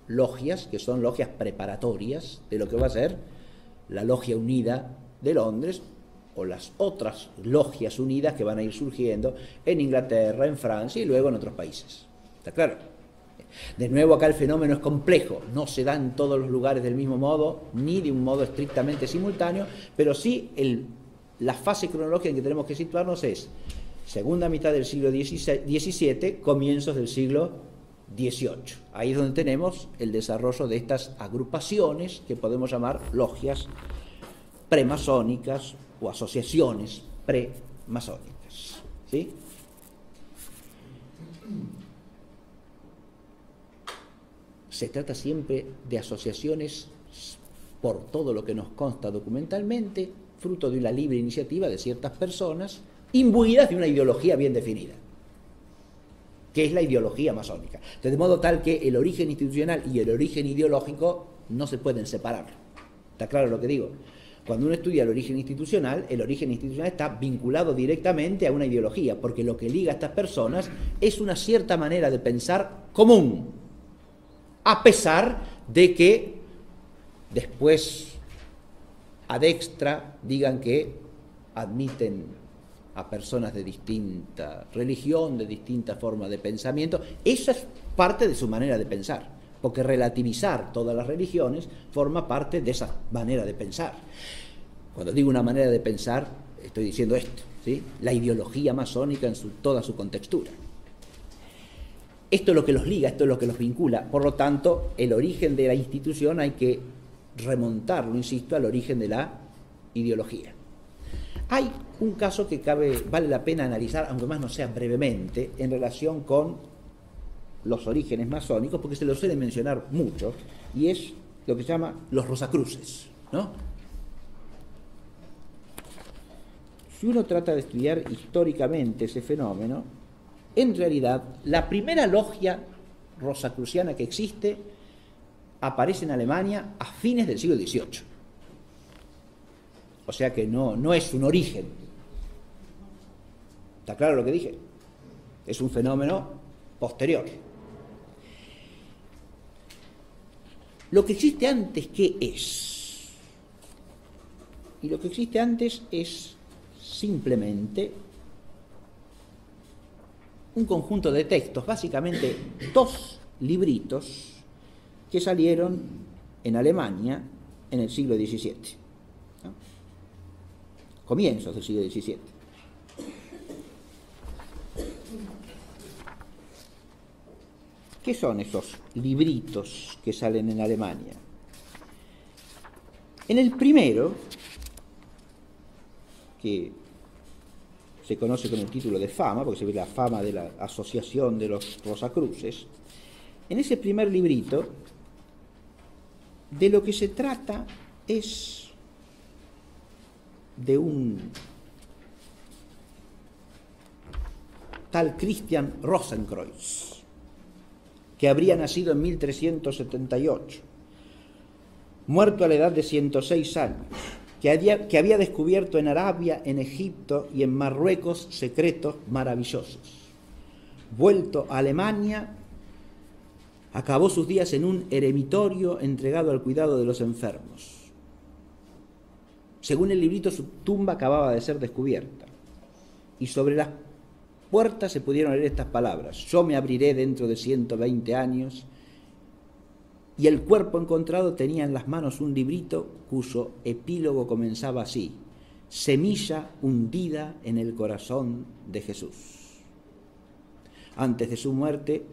logias, que son logias preparatorias de lo que va a ser la Logia Unida de Londres, o las otras logias unidas que van a ir surgiendo en Inglaterra, en Francia y luego en otros países. ¿Está claro? De nuevo, acá el fenómeno es complejo, no se da en todos los lugares del mismo modo, ni de un modo estrictamente simultáneo, pero sí la fase cronológica en que tenemos que situarnos es segunda mitad del siglo XVII, comienzos del siglo XVIII. Ahí es donde tenemos el desarrollo de estas agrupaciones que podemos llamar logias premasónicas o asociaciones premasónicas, ¿sí? se trata siempre de asociaciones, por todo lo que nos consta documentalmente, fruto de una libre iniciativa de ciertas personas, imbuidas de una ideología bien definida, que es la ideología masónica. De modo tal que el origen institucional y el origen ideológico no se pueden separar. ¿Está claro lo que digo? Cuando uno estudia el origen institucional está vinculado directamente a una ideología, porque lo que liga a estas personas es una cierta manera de pensar común, a pesar de que después ad extra digan que admiten a personas de distinta religión, de distinta forma de pensamiento. Esa es parte de su manera de pensar, porque relativizar todas las religiones forma parte de esa manera de pensar. Cuando digo una manera de pensar, estoy diciendo esto, ¿sí? La ideología masónica en toda su contextura. Esto es lo que los liga, esto es lo que los vincula. Por lo tanto, el origen de la institución hay que remontarlo, insisto, al origen de la ideología. Hay un caso que vale la pena analizar, aunque más no sea brevemente, en relación con los orígenes masónicos, porque se lo suele mencionar mucho, y es lo que se llama los Rosacruces, ¿no? Si uno trata de estudiar históricamente ese fenómeno, en realidad la primera logia rosacruciana que existe aparece en Alemania a fines del siglo XVIII. O sea que no es un origen. ¿Está claro lo que dije? Es un fenómeno posterior. Lo que existe antes, ¿qué es? Y lo que existe antes es simplemente un conjunto de textos, básicamente 2 libritos que salieron en Alemania en el siglo XVII, ¿no? Comienzos del siglo XVII. ¿Qué son esos libritos que salen en Alemania? En el primero, que se conoce con el título de Fama, porque se ve la fama de la asociación de los Rosacruces, en ese primer librito, de lo que se trata es de un tal Christian Rosenkreuz, que habría nacido en 1378, muerto a la edad de 106 años, que había descubierto en Arabia, en Egipto y en Marruecos secretos maravillosos. Vuelto a Alemania, acabó sus días en un eremitorio entregado al cuidado de los enfermos. Según el librito, su tumba acababa de ser descubierta, y sobre las puertas se pudieron leer estas palabras: yo me abriré dentro de 120 años, y el cuerpo encontrado tenía en las manos un librito cuyo epílogo comenzaba así: semilla hundida en el corazón de Jesús. Antes de su muerte,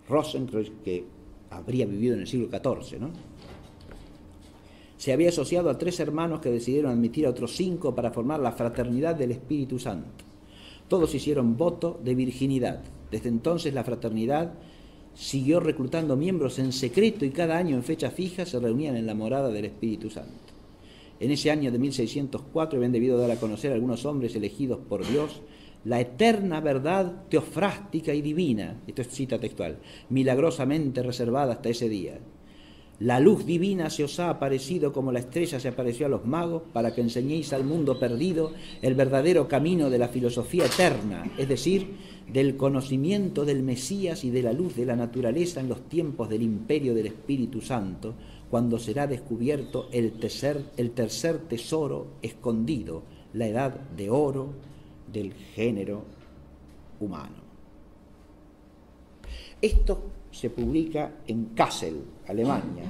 Rosenkreuz, que habría vivido en el siglo XIV, ¿no?, se había asociado a 3 hermanos que decidieron admitir a otros 5 para formar la Fraternidad del Espíritu Santo. Todos hicieron voto de virginidad. Desde entonces la fraternidad siguió reclutando miembros en secreto y cada año en fecha fija se reunían en la morada del Espíritu Santo. En ese año de 1604 habían debido dar a conocer a algunos hombres elegidos por Dios la eterna verdad teofrástica y divina, esto es cita textual, milagrosamente reservada hasta ese día. La luz divina se os ha aparecido como la estrella se apareció a los magos para que enseñéis al mundo perdido el verdadero camino de la filosofía eterna, es decir, del conocimiento del Mesías y de la luz de la naturaleza en los tiempos del imperio del Espíritu Santo, cuando será descubierto el tercer tesoro escondido, la edad de oro del género humano. Esto se publica en Kassel, Alemania,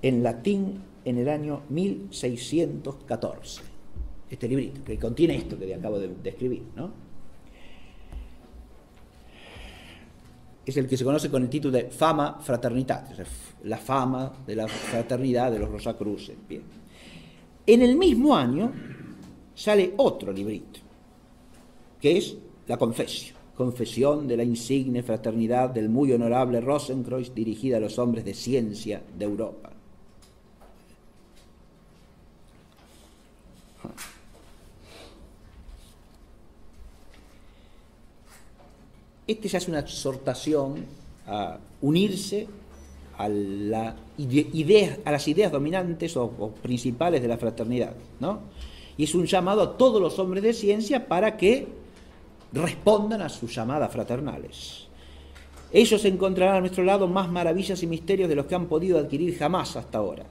en latín en el año 1614. Este librito, que contiene esto que acabo de describir, ¿no? Es el que se conoce con el título de Fama Fraternitatis, la fama de la fraternidad de los Rosacruces. Bien. En el mismo año sale otro librito, que es la Confessio, confesión de la insigne fraternidad del muy honorable Rosenkreuz dirigida a los hombres de ciencia de Europa. Este ya es una exhortación a unirse a las ideas dominantes o principales de la fraternidad, ¿no? Y es un llamado a todos los hombres de ciencia para que respondan a sus llamadas fraternales. Ellos encontrarán a nuestro lado más maravillas y misterios de los que han podido adquirir jamás hasta ahora.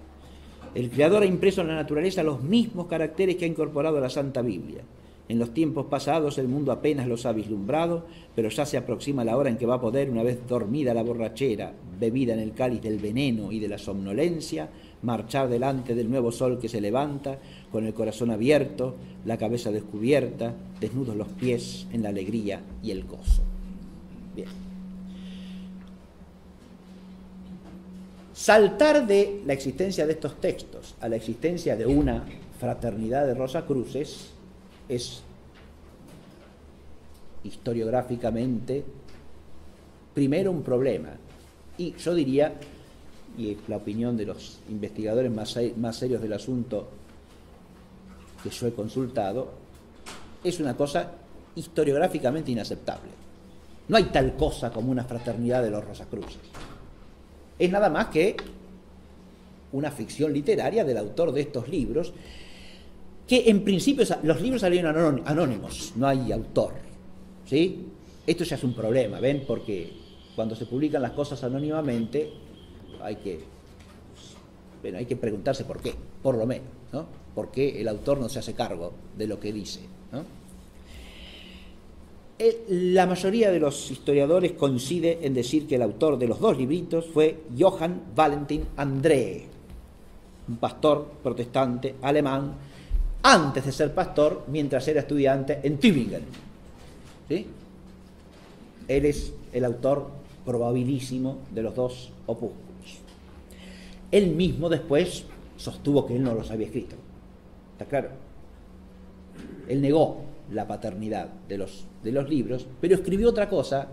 El Creador ha impreso en la naturaleza los mismos caracteres que ha incorporado a la Santa Biblia. En los tiempos pasados el mundo apenas los ha vislumbrado, pero ya se aproxima la hora en que va a poder, una vez dormida la borrachera, bebida en el cáliz del veneno y de la somnolencia, marchar delante del nuevo sol que se levanta, con el corazón abierto, la cabeza descubierta, desnudos los pies en la alegría y el gozo. Bien. Saltar de la existencia de estos textos a la existencia de una fraternidad de Rosacruces es historiográficamente primero un problema, y yo diría, y es la opinión de los investigadores más serios del asunto que yo he consultado, es una cosa historiográficamente inaceptable. No hay tal cosa como una fraternidad de los Rosacruces. Es nada más que una ficción literaria del autor de estos libros, que en principio los libros salieron anónimos, no hay autor, ¿sí? Esto ya es un problema, ¿ven? Porque cuando se publican las cosas anónimamente hay que preguntarse por qué, por lo menos, ¿no? ¿Por qué el autor no se hace cargo de lo que dice, ¿no? La mayoría de los historiadores coincide en decir que el autor de los dos libritos fue Johann Valentin André, un pastor protestante alemán, antes de ser pastor, mientras era estudiante en Tübingen, ¿sí? Él es el autor probabilísimo de los dos opúsculos. Él mismo después sostuvo que él no los había escrito. ¿Está claro? Él negó la paternidad de los libros, pero escribió otra cosa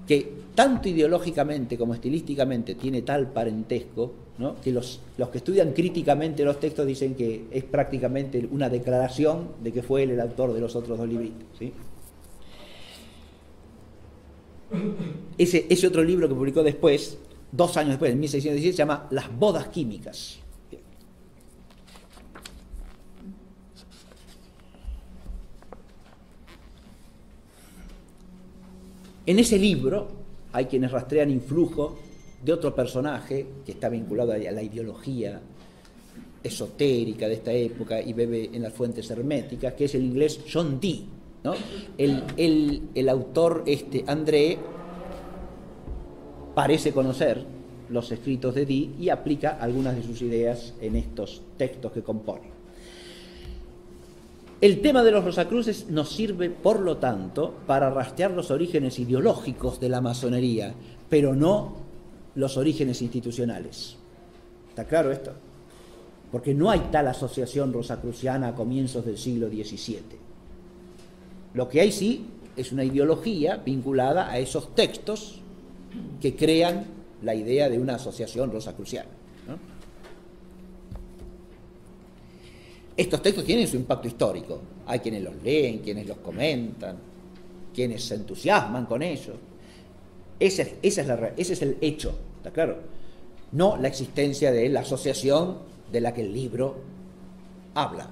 que tanto ideológicamente como estilísticamente tiene tal parentesco, ¿no? Que los que estudian críticamente los textos dicen que es prácticamente una declaración de que fue él el autor de los otros dos libritos, ¿sí? Ese otro libro que publicó después, 2 años después, en 1617, se llama Las bodas químicas. En ese libro hay quienes rastrean influjo de otro personaje que está vinculado a la ideología esotérica de esta época y bebe en las fuentes herméticas, que es el inglés John Dee, ¿no? El autor André parece conocer los escritos de Dee y aplica algunas de sus ideas en estos textos que compone. El tema de los Rosacruces nos sirve, por lo tanto, para rastrear los orígenes ideológicos de la masonería, pero no los orígenes institucionales. ¿Está claro esto? Porque no hay tal asociación rosacruciana a comienzos del siglo XVII. Lo que hay sí es una ideología vinculada a esos textos que crean la idea de una asociación rosacruciana, ¿no? Estos textos tienen su impacto histórico. Hay quienes los leen, quienes los comentan, quienes se entusiasman con ellos. Ese es el hecho, ¿está claro? No la existencia de la asociación de la que el libro habla.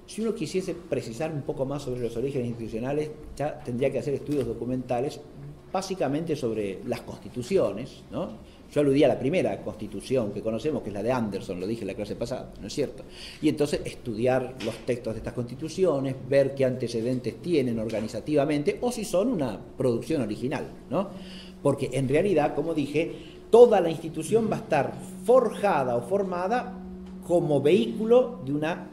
Si uno quisiese precisar un poco más sobre los orígenes institucionales, ya tendría que hacer estudios documentales, básicamente sobre las constituciones, ¿no? Yo aludí a la primera constitución que conocemos, que es la de Anderson, lo dije en la clase pasada, ¿no es cierto? Y entonces estudiar los textos de estas constituciones, ver qué antecedentes tienen organizativamente, o si son una producción original, ¿no? Porque en realidad, como dije, toda la institución va a estar forjada o formada como vehículo de una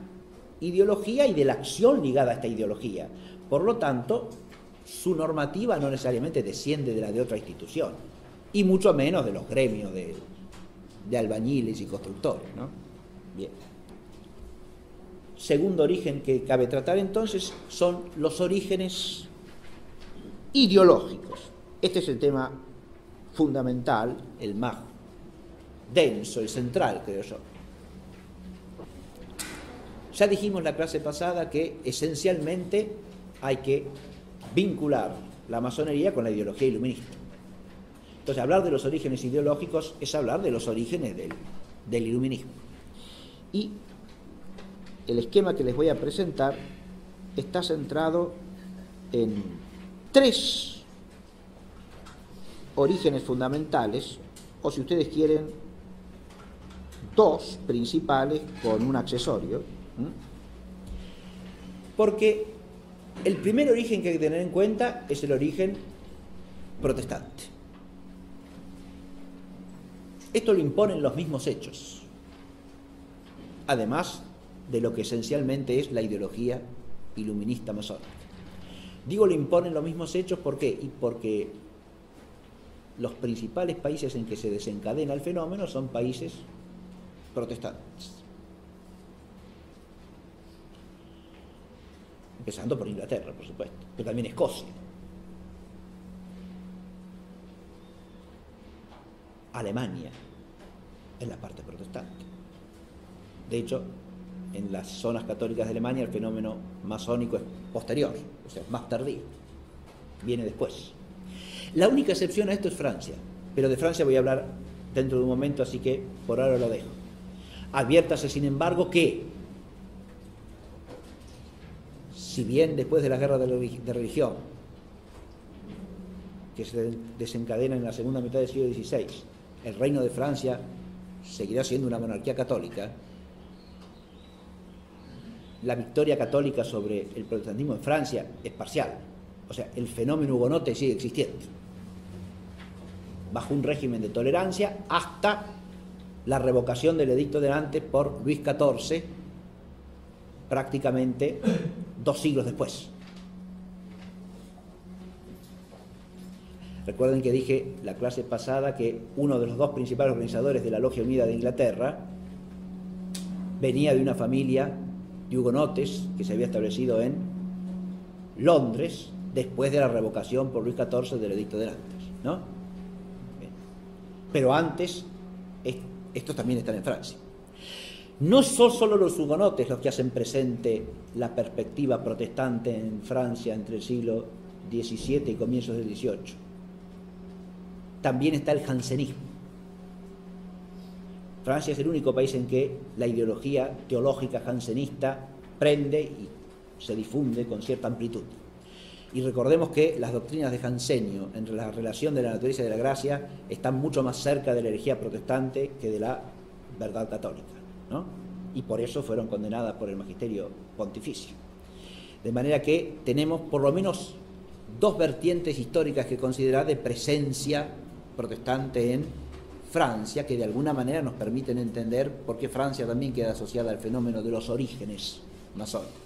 ideología y de la acción ligada a esta ideología. Por lo tanto, su normativa no necesariamente desciende de la de otra institución. y mucho menos de los gremios de albañiles y constructores, ¿no? Bien. Segundo origen que cabe tratar entonces son los orígenes ideológicos. Este es el tema fundamental, el más denso, el central, creo yo. Ya dijimos la clase pasada que esencialmente hay que vincular la masonería con la ideología iluminista. Entonces, hablar de los orígenes ideológicos es hablar de los orígenes del iluminismo. Y el esquema que les voy a presentar está centrado en 3 orígenes fundamentales, o si ustedes quieren, 2 principales con un accesorio, porque el primer origen que hay que tener en cuenta es el origen protestante. Esto lo imponen los mismos hechos, además de lo que esencialmente es la ideología iluminista masónica. Digo, lo imponen los mismos hechos, ¿por qué? Y porque los principales países en que se desencadena el fenómeno son países protestantes. Empezando por Inglaterra, por supuesto, pero también Escocia. Alemania es la parte protestante. De hecho, en las zonas católicas de Alemania el fenómeno masónico es posterior, o sea, más tardío, viene después. La única excepción a esto es Francia, pero de Francia voy a hablar dentro de un momento, así que por ahora lo dejo. Adviértase, sin embargo, que si bien después de la guerra de religión, que se desencadena en la segunda mitad del siglo XVI, el reino de Francia seguirá siendo una monarquía católica, la victoria católica sobre el protestantismo en Francia es parcial. O sea, el fenómeno hugonote sigue existiendo, bajo un régimen de tolerancia, hasta la revocación del edicto de Nantes por Luis XIV, prácticamente 2 siglos después. Recuerden que dije la clase pasada que uno de los 2 principales organizadores de la Logia Unida de Inglaterra venía de una familia de hugonotes que se había establecido en Londres después de la revocación por Luis XIV del edicto de Nantes, ¿no? Bien. Pero antes, estos también están en Francia. No son solo los hugonotes los que hacen presente la perspectiva protestante en Francia entre el siglo XVII y comienzos del XVIII. También está el jansenismo. Francia es el único país en que la ideología teológica jansenista prende y se difunde con cierta amplitud. Y recordemos que las doctrinas de Jansenio entre la relación de la naturaleza y de la gracia están mucho más cerca de la herejía protestante que de la verdad católica, ¿no? Y por eso fueron condenadas por el magisterio pontificio. De manera que tenemos por lo menos 2 vertientes históricas que considerar de presencia protestante en Francia, que de alguna manera nos permiten entender por qué Francia también queda asociada al fenómeno de los orígenes masónicos.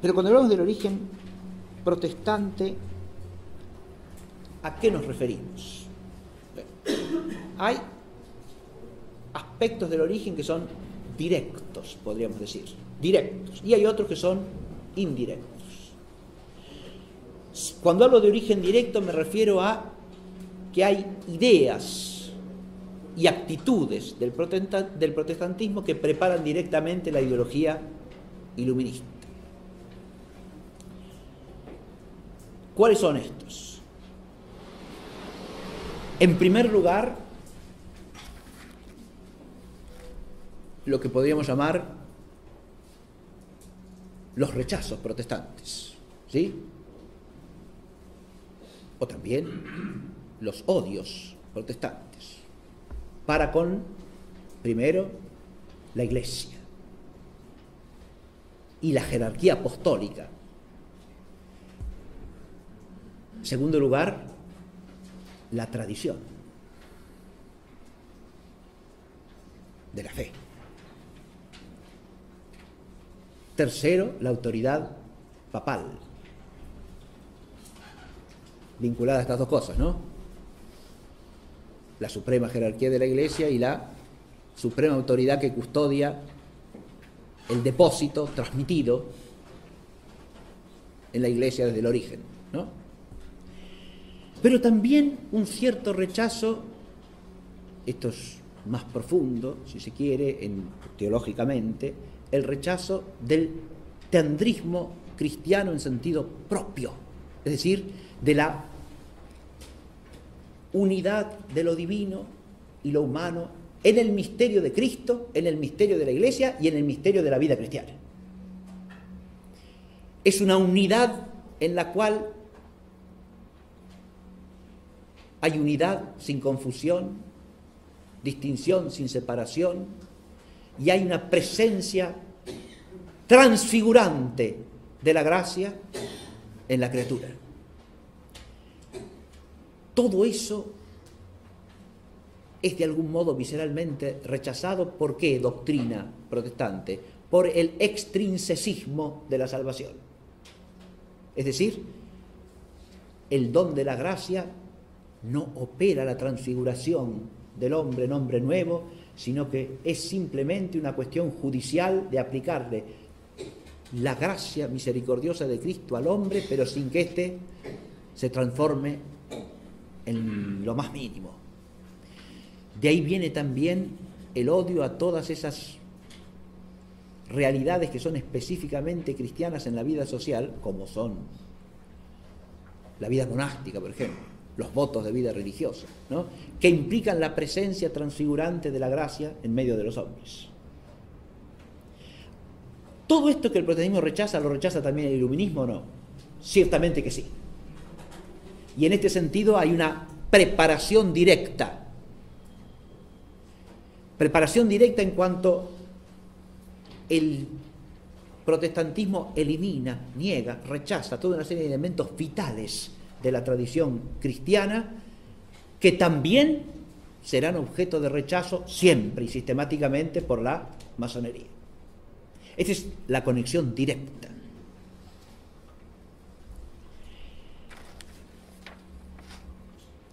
Pero cuando hablamos del origen protestante, ¿a qué nos referimos? Hay aspectos del origen que son directos, podríamos decir, directos, y hay otros que son indirectos. Cuando hablo de origen directo me refiero a que hay ideas y actitudes del protestantismo que preparan directamente la ideología iluminista. ¿Cuáles son estos? En primer lugar, lo que podríamos llamar los rechazos protestantes, ¿sí? O también los odios protestantes para con, primero, la Iglesia y la jerarquía apostólica. En segundo lugar, la tradición de la fe. Tercero, la autoridad papal. vinculada a estas dos cosas, ¿no? La suprema jerarquía de la Iglesia y la suprema autoridad que custodia el depósito transmitido en la Iglesia desde el origen, ¿no? Pero también un cierto rechazo, esto es más profundo, si se quiere, teológicamente, el rechazo del teandrismo cristiano en sentido propio, es decir, de la unidad de lo divino y lo humano en el misterio de Cristo, en el misterio de la Iglesia y en el misterio de la vida cristiana. Es una unidad en la cual hay unidad sin confusión, distinción sin separación, y hay una presencia transfigurante de la gracia en la criatura. Todo eso es de algún modo visceralmente rechazado. ¿Por qué doctrina protestante? Por el extrinsecismo de la salvación. Es decir, el don de la gracia no opera la transfiguración del hombre en hombre nuevo, sino que es simplemente una cuestión judicial de aplicarle la gracia misericordiosa de Cristo al hombre, pero sin que éste se transforme en lo más mínimo. De ahí viene también el odio a todas esas realidades que son específicamente cristianas en la vida social, como son la vida monástica, por ejemplo, los votos de vida religiosa, ¿no?, que implican la presencia transfigurante de la gracia en medio de los hombres. ¿Todo esto que el protestantismo rechaza, lo rechaza también el iluminismo o no? Ciertamente que sí. Y en este sentido hay una preparación directa. Preparación directa en cuanto el protestantismo elimina, niega, rechaza toda una serie de elementos vitales de la tradición cristiana que también serán objeto de rechazo siempre y sistemáticamente por la masonería. Esa es la conexión directa.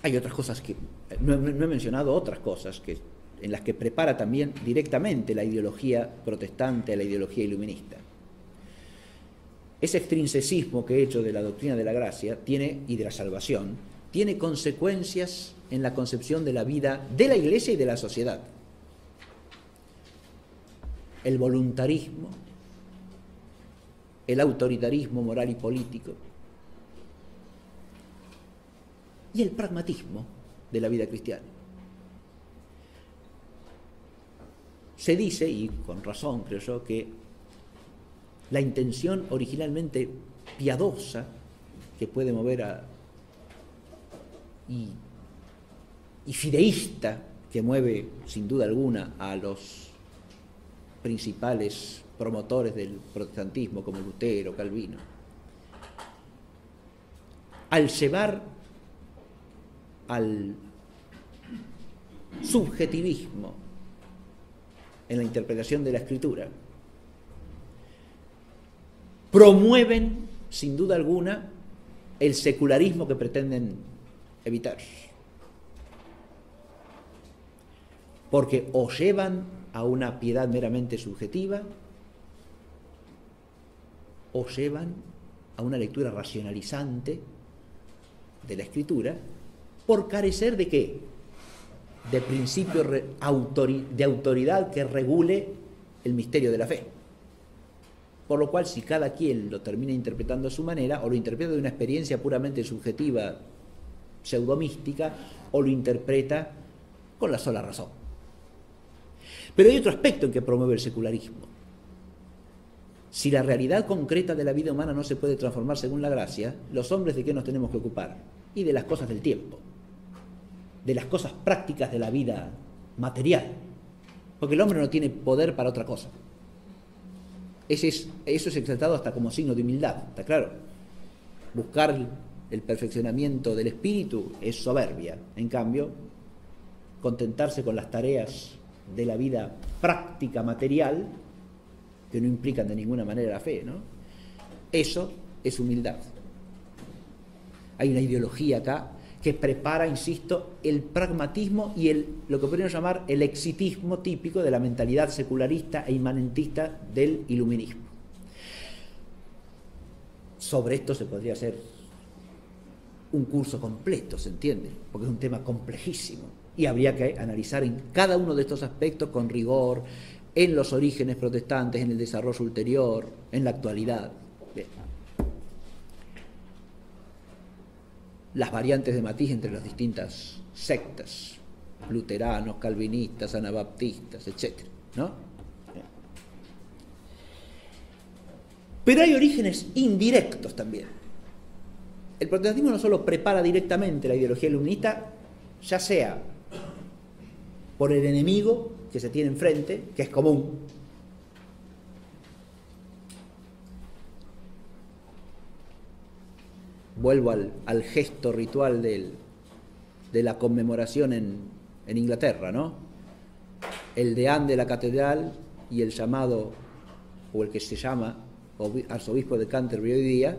Hay otras cosas que no he mencionado, otras cosas en las que prepara también directamente la ideología protestante a la ideología iluminista. Ese extrinsecismo que he hecho de la doctrina de la gracia y de la salvación tiene consecuencias en la concepción de la vida de la Iglesia y de la sociedad. El voluntarismo, el autoritarismo moral y político y el pragmatismo de la vida cristiana. Se dice, y con razón creo yo, que la intención originalmente piadosa que puede mover y fideísta que mueve sin duda alguna a los principales promotores del protestantismo como Lutero, Calvino, al llevar al subjetivismo en la interpretación de la Escritura, promueven sin duda alguna el secularismo que pretenden evitar, porque o llevan a una piedad meramente subjetiva o llevan a una lectura racionalizante de la Escritura por carecer ¿de qué? De principio de autoridad que regule el misterio de la fe. Por lo cual, si cada quien lo termina interpretando a su manera, o lo interpreta de una experiencia puramente subjetiva, pseudomística, o lo interpreta con la sola razón. Pero hay otro aspecto en que promueve el secularismo. Si la realidad concreta de la vida humana no se puede transformar según la gracia, los hombres ¿de qué nos tenemos que ocupar? Y de las cosas del tiempo, de las cosas prácticas de la vida material, porque el hombre no tiene poder para otra cosa. Eso es exaltado hasta como signo de humildad, ¿está claro? Buscar el perfeccionamiento del espíritu es soberbia. En cambio, contentarse con las tareas de la vida práctica material, que no implican de ninguna manera la fe, ¿no? Eso es humildad. Hay una ideología acá que prepara, insisto, el pragmatismo y lo que podríamos llamar el exitismo típico de la mentalidad secularista e inmanentista del iluminismo. Sobre esto se podría hacer un curso completo, ¿se entiende? Porque es un tema complejísimo y habría que analizar en cada uno de estos aspectos con rigor, en los orígenes protestantes, en el desarrollo ulterior, en la actualidad. Bien. Las variantes de matiz entre las distintas sectas, luteranos, calvinistas, anabaptistas, etc., ¿no? Pero hay orígenes indirectos también. El protestantismo no solo prepara directamente la ideología iluminista, ya sea por el enemigo que se tiene enfrente, que es común, vuelvo al gesto ritual de la conmemoración en Inglaterra, ¿no? El deán de la catedral y el llamado, o el que se llama arzobispo de Canterbury hoy día,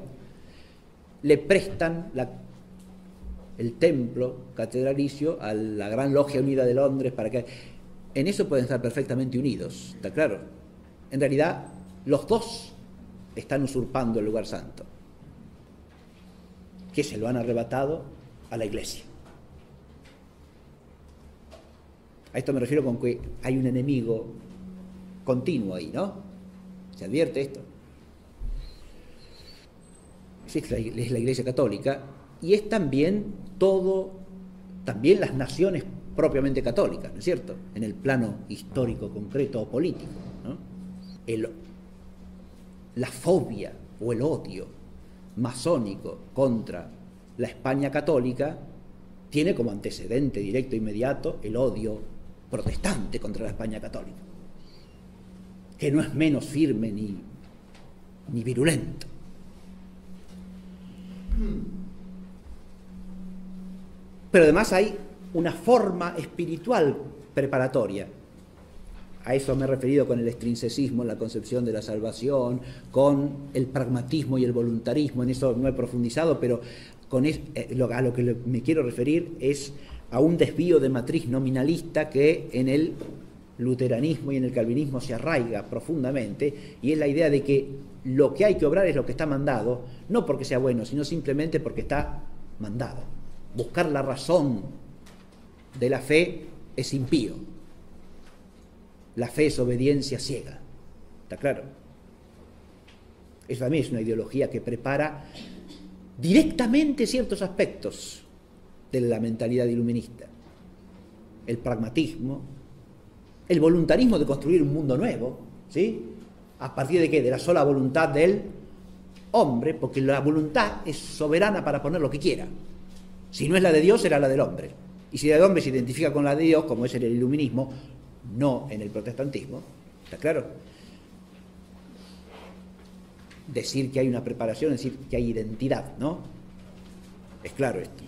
le prestan el templo catedralicio a la Gran Logia Unida de Londres para que... En eso pueden estar perfectamente unidos, ¿está claro? En realidad, los dos están usurpando el lugar santo, que se lo han arrebatado a la Iglesia. A esto me refiero con que hay un enemigo continuo ahí, ¿no? ¿Se advierte esto? Sí, es la Iglesia Católica y es también también las naciones propiamente católicas, ¿no es cierto? En el plano histórico, concreto o político, ¿no? La fobia o el odio masónico contra la España católica tiene como antecedente directo e inmediato el odio protestante contra la España católica, que no es menos firme ni virulento. Pero además hay una forma espiritual preparatoria. A eso me he referido con el extrinsecismo en la concepción de la salvación, con el pragmatismo y el voluntarismo. En eso no he profundizado, pero a lo que me quiero referir es a un desvío de matriz nominalista que en el luteranismo y en el calvinismo se arraiga profundamente, y es la idea de que lo que hay que obrar es lo que está mandado, no porque sea bueno, sino simplemente porque está mandado. Buscar la razón de la fe es impío. La fe es obediencia ciega. ¿Está claro? Eso también es una ideología que prepara directamente ciertos aspectos de la mentalidad iluminista. El pragmatismo, el voluntarismo de construir un mundo nuevo, ¿sí? ¿A partir de qué? De la sola voluntad del hombre, porque la voluntad es soberana para poner lo que quiera. Si no es la de Dios, será la del hombre. Y si la del hombre se identifica con la de Dios, como es en el iluminismo, no en el protestantismo, ¿está claro? Decir que hay una preparación, decir que hay identidad, ¿no? Es claro esto.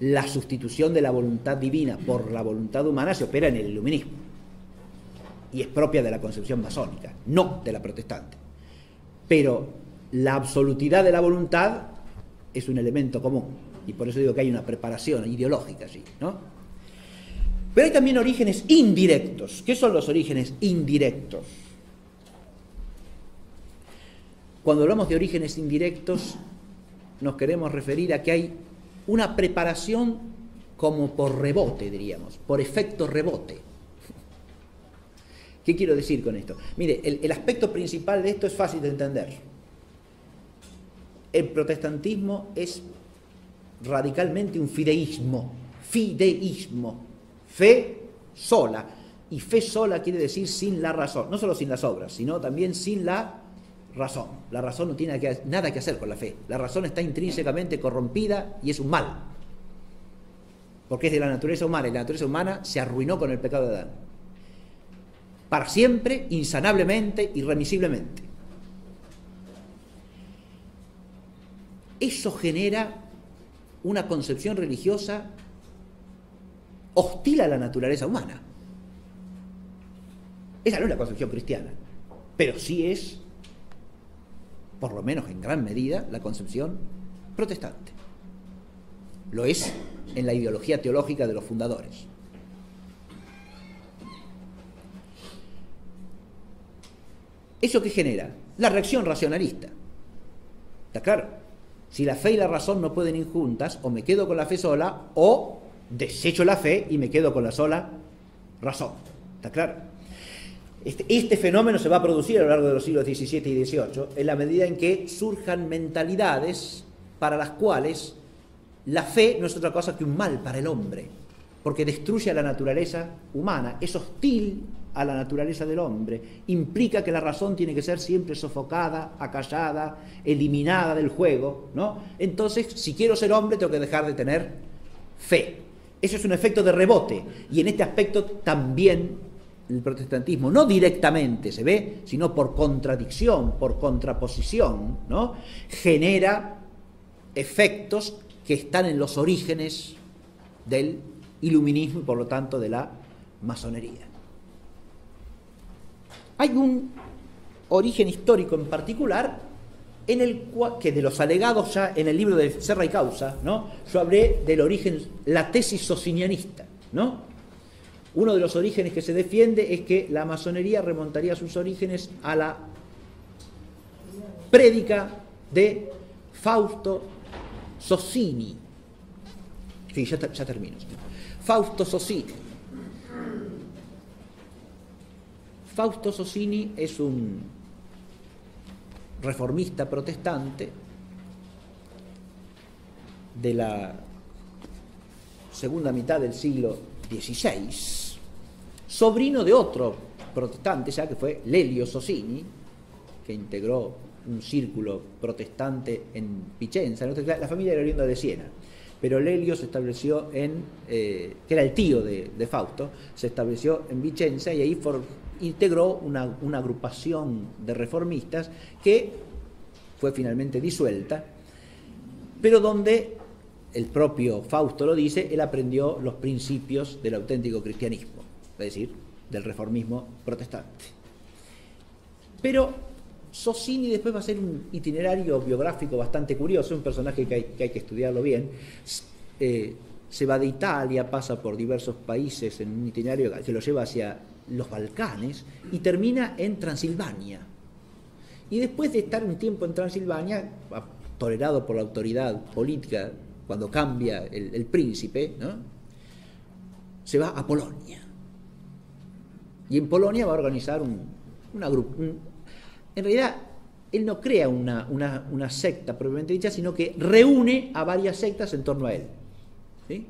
La sustitución de la voluntad divina por la voluntad humana se opera en el iluminismo y es propia de la concepción masónica, no de la protestante. Pero la absolutidad de la voluntad es un elemento común y por eso digo que hay una preparación ideológica allí, ¿no? Pero hay también orígenes indirectos. ¿Qué son los orígenes indirectos? Cuando hablamos de orígenes indirectos nos queremos referir a que hay una preparación como por rebote, diríamos, por efecto rebote. ¿Qué quiero decir con esto? Mire, el aspecto principal de esto es fácil de entender. El protestantismo es radicalmente un fideísmo, fe sola. Y fe sola quiere decir sin la razón, no solo sin las obras, sino también sin la razón. La razón no tiene nada que hacer con la fe. La razón está intrínsecamente corrompida y es un mal. Porque es de la naturaleza humana, y la naturaleza humana se arruinó con el pecado de Adán. Para siempre, insanablemente, irremisiblemente. Eso genera una concepción religiosa hostil a la naturaleza humana. Esa no es la concepción cristiana, pero sí es, por lo menos en gran medida, la concepción protestante. Lo es en la ideología teológica de los fundadores. ¿Eso qué genera? La reacción racionalista. ¿Está claro? Si la fe y la razón no pueden ir juntas, o me quedo con la fe sola, o desecho la fe y me quedo con la sola razón. ¿Está claro? Este fenómeno se va a producir a lo largo de los siglos XVII y XVIII en la medida en que surjan mentalidades para las cuales la fe no es otra cosa que un mal para el hombre, porque destruye a la naturaleza humana, es hostil a la naturaleza del hombre, implica que la razón tiene que ser siempre sofocada, acallada, eliminada del juego, ¿no? Entonces, si quiero ser hombre, tengo que dejar de tener fe. Eso es un efecto de rebote, y en este aspecto también el protestantismo, no directamente se ve, sino por contradicción, por contraposición, ¿no? Genera efectos que están en los orígenes del iluminismo y por lo tanto de la masonería. Hay un origen histórico en particular en el cual, que de los alegados ya en el libro de Serra y Causa, ¿no? Yo hablé del origen, la tesis socinianista, ¿no? Uno de los orígenes que se defiende es que la masonería remontaría sus orígenes a la prédica de Fausto Socini. Sí, ya termino. Fausto Socini. Fausto Socini es un reformista protestante de la segunda mitad del siglo XVI, sobrino de otro protestante ya que fue Lelio Socini, que integró un círculo protestante en Vicenza. La familia era oriunda de Siena, pero Lelio se estableció que era el tío de Fausto, se estableció en Vicenza y ahí integró una agrupación de reformistas que fue finalmente disuelta, pero donde el propio Fausto lo dice, él aprendió los principios del auténtico cristianismo, es decir, del reformismo protestante. Pero Socini después va a ser un itinerario biográfico bastante curioso, un personaje que hay que estudiarlo bien. Se va de Italia, pasa por diversos países en un itinerario que lo lleva hacia los Balcanes y termina en Transilvania. Y después de estar un tiempo en Transilvania, tolerado por la autoridad política, cuando cambia el príncipe, ¿no? Se va a Polonia. Y en Polonia va a organizar una grupo. En realidad, él no crea una secta propiamente dicha, sino que reúne a varias sectas en torno a él. ¿Sí?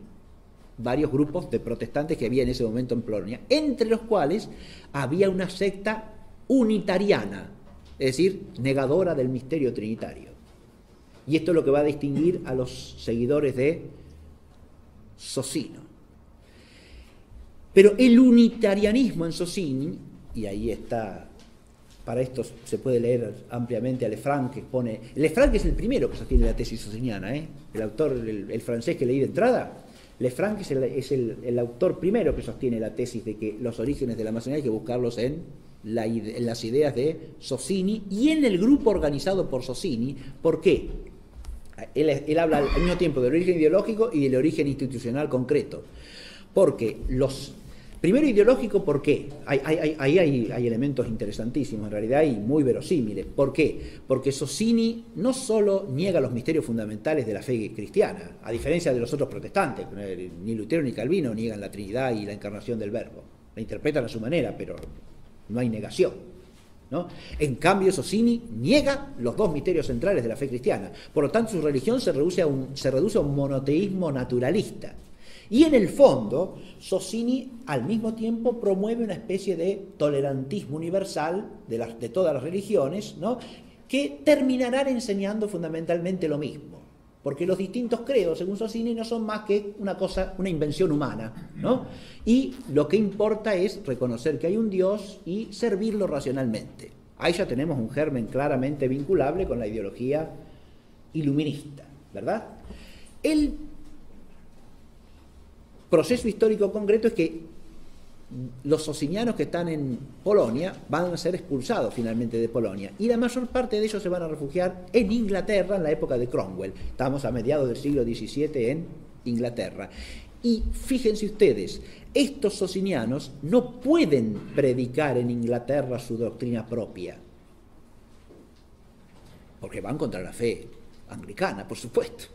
Varios grupos de protestantes que había en ese momento en Polonia, entre los cuales había una secta unitariana, es decir, negadora del misterio trinitario. Y esto es lo que va a distinguir a los seguidores de Socino. Pero el unitarianismo en Socini, y ahí está, para esto se puede leer ampliamente a Lefranc, que pone... Lefranc es el primero que sostiene la tesis sociniana, el autor, el francés que leí de entrada. Lefranc es el autor primero que sostiene la tesis de que los orígenes de la masonería hay que buscarlos en las ideas de Socini y en el grupo organizado por Socini. ¿Por qué? Él habla al mismo tiempo del origen ideológico y del origen institucional concreto. Porque primero ideológico, ¿por qué? Ahí hay elementos interesantísimos, en realidad, y muy verosímiles. ¿Por qué? Porque Socini no solo niega los misterios fundamentales de la fe cristiana, a diferencia de los otros protestantes, ni Lutero ni Calvino niegan la Trinidad y la encarnación del Verbo. La interpretan a su manera, pero no hay negación, ¿no? En cambio, Socini niega los dos misterios centrales de la fe cristiana. Por lo tanto, su religión se reduce a un monoteísmo naturalista. Y en el fondo, Socini al mismo tiempo promueve una especie de tolerantismo universal de todas las religiones, ¿no? Que terminarán enseñando fundamentalmente lo mismo. Porque los distintos credos, según Socini, no son más que una invención humana, ¿no? Y lo que importa es reconocer que hay un Dios y servirlo racionalmente. Ahí ya tenemos un germen claramente vinculable con la ideología iluminista, ¿verdad? El proceso histórico concreto es que los socinianos que están en Polonia van a ser expulsados finalmente de Polonia, y la mayor parte de ellos se van a refugiar en Inglaterra en la época de Cromwell. Estamos a mediados del siglo XVII en Inglaterra. Y fíjense ustedes, estos socinianos no pueden predicar en Inglaterra su doctrina propia, porque van contra la fe anglicana, por supuesto,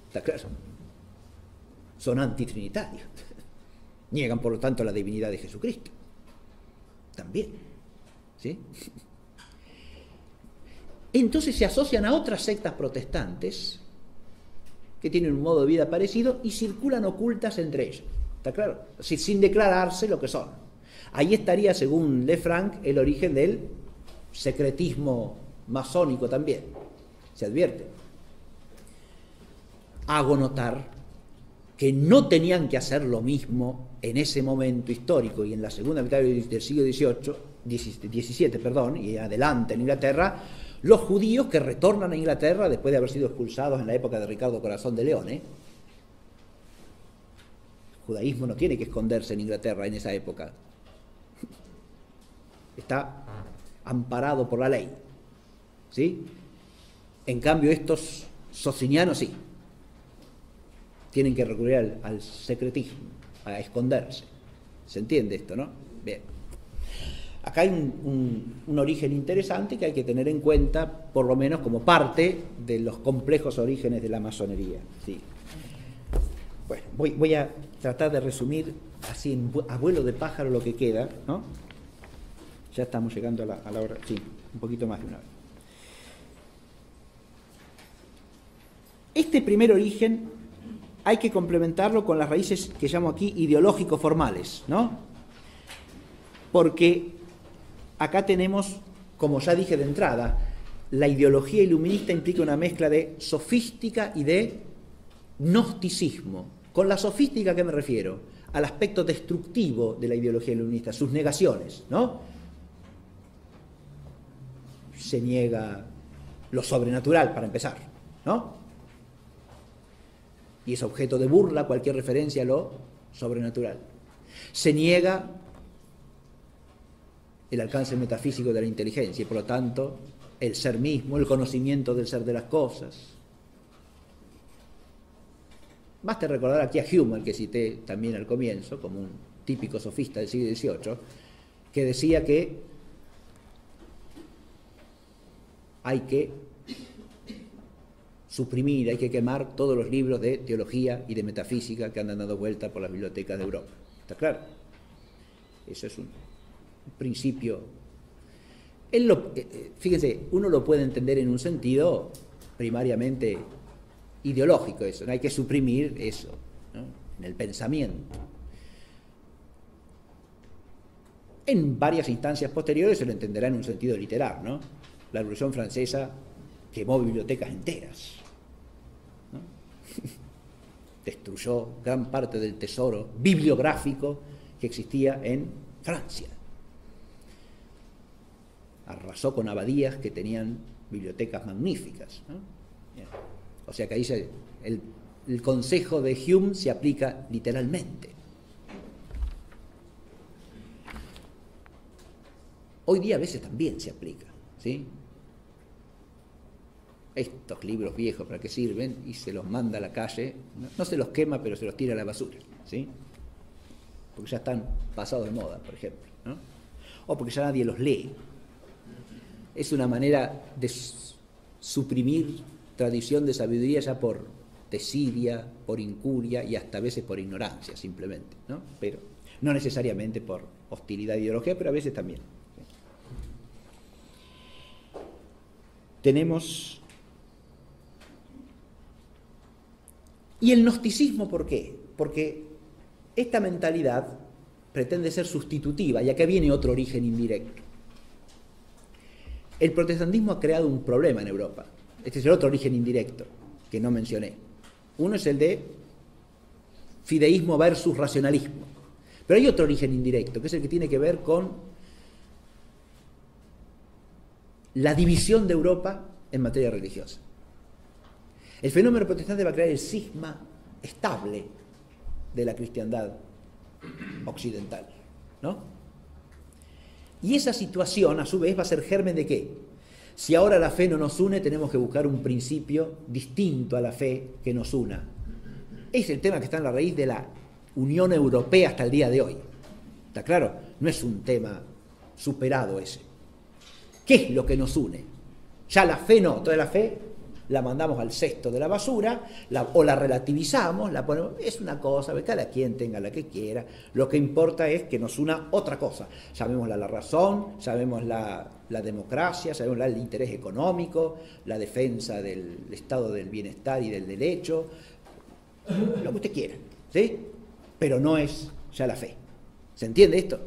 está claro. Son antitrinitarios. Niegan, por lo tanto, la divinidad de Jesucristo. También. ¿Sí? Entonces se asocian a otras sectas protestantes que tienen un modo de vida parecido y circulan ocultas entre ellas. ¿Está claro? Sin declararse lo que son. Ahí estaría, según Lefranc, el origen del secretismo masónico también. Se advierte. Hago notar que no tenían que hacer lo mismo en ese momento histórico y en la segunda mitad del siglo XVII, y adelante en Inglaterra, los judíos que retornan a Inglaterra después de haber sido expulsados en la época de Ricardo Corazón de León. El judaísmo no tiene que esconderse en Inglaterra en esa época. Está amparado por la ley. ¿Sí? En cambio, estos socinianos sí. Tienen que recurrir al secretismo, a esconderse. ¿Se entiende esto, no? Bien. Acá hay un origen interesante que hay que tener en cuenta, por lo menos como parte de los complejos orígenes de la masonería. Sí. Bueno, voy a tratar de resumir así a vuelo de pájaro lo que queda, ¿no? Ya estamos llegando a la hora, sí, un poquito más de una hora. Este primer origen hay que complementarlo con las raíces que llamo aquí ideológico-formales, ¿no? Porque acá tenemos, como ya dije de entrada, la ideología iluminista implica una mezcla de sofística y de gnosticismo. Con la sofística, ¿a qué me refiero? Al aspecto destructivo de la ideología iluminista, sus negaciones, ¿no? Se niega lo sobrenatural, para empezar, ¿no? Y es objeto de burla cualquier referencia a lo sobrenatural. Se niega el alcance metafísico de la inteligencia y, por lo tanto, el ser mismo, el conocimiento del ser de las cosas. Basta recordar aquí a Hume, al que cité también al comienzo, como un típico sofista del siglo XVIII, que decía que hay que suprimir, hay que quemar todos los libros de teología y de metafísica que andan dando vuelta por las bibliotecas de Europa. ¿Está claro? Eso es un principio. Fíjense, uno lo puede entender en un sentido primariamente ideológico, eso, no hay que suprimir eso, ¿no? En el pensamiento. En varias instancias posteriores se lo entenderá en un sentido literal, ¿no? La Revolución Francesa quemó bibliotecas enteras, ¿no? Destruyó gran parte del tesoro bibliográfico que existía en Francia. Arrasó con abadías que tenían bibliotecas magníficas, ¿no? O sea que ahí el consejo de Hume se aplica literalmente. Hoy día a veces también se aplica, ¿sí? Estos libros viejos, ¿para qué sirven? Y se los manda a la calle, no se los quema, pero se los tira a la basura, ¿sí? Porque ya están pasados de moda, por ejemplo, ¿no? O porque ya nadie los lee. Es una manera de suprimir tradición de sabiduría ya por desidia, por incuria y hasta a veces por ignorancia, simplemente, ¿no? Pero no necesariamente por hostilidad ideológica, pero a veces también. Tenemos... ¿Y el gnosticismo por qué? Porque esta mentalidad pretende ser sustitutiva, y acá viene otro origen indirecto. El protestantismo ha creado un problema en Europa. Este es el otro origen indirecto que no mencioné. Uno es el de fideísmo versus racionalismo. Pero hay otro origen indirecto, que es el que tiene que ver con la división de Europa en materia religiosa. El fenómeno protestante va a crear el cisma estable de la cristiandad occidental. ¿no? Y esa situación, a su vez, va a ser germen de ¿qué? Si ahora la fe no nos une, tenemos que buscar un principio distinto a la fe que nos una. Es el tema que está en la raíz de la Unión Europea hasta el día de hoy. ¿Está claro? No es un tema superado ese. ¿Qué es lo que nos une? Ya la fe no, toda la fe la mandamos al cesto de la basura, o la relativizamos, la ponemos, es una cosa, cada quien tenga la que quiera, lo que importa es que nos una otra cosa, llamémosla la razón, llamémosla la democracia, llamémosla el interés económico, la defensa del estado del bienestar y del derecho, lo que usted quiera, ¿sí? Pero no es ya la fe. ¿Se entiende esto?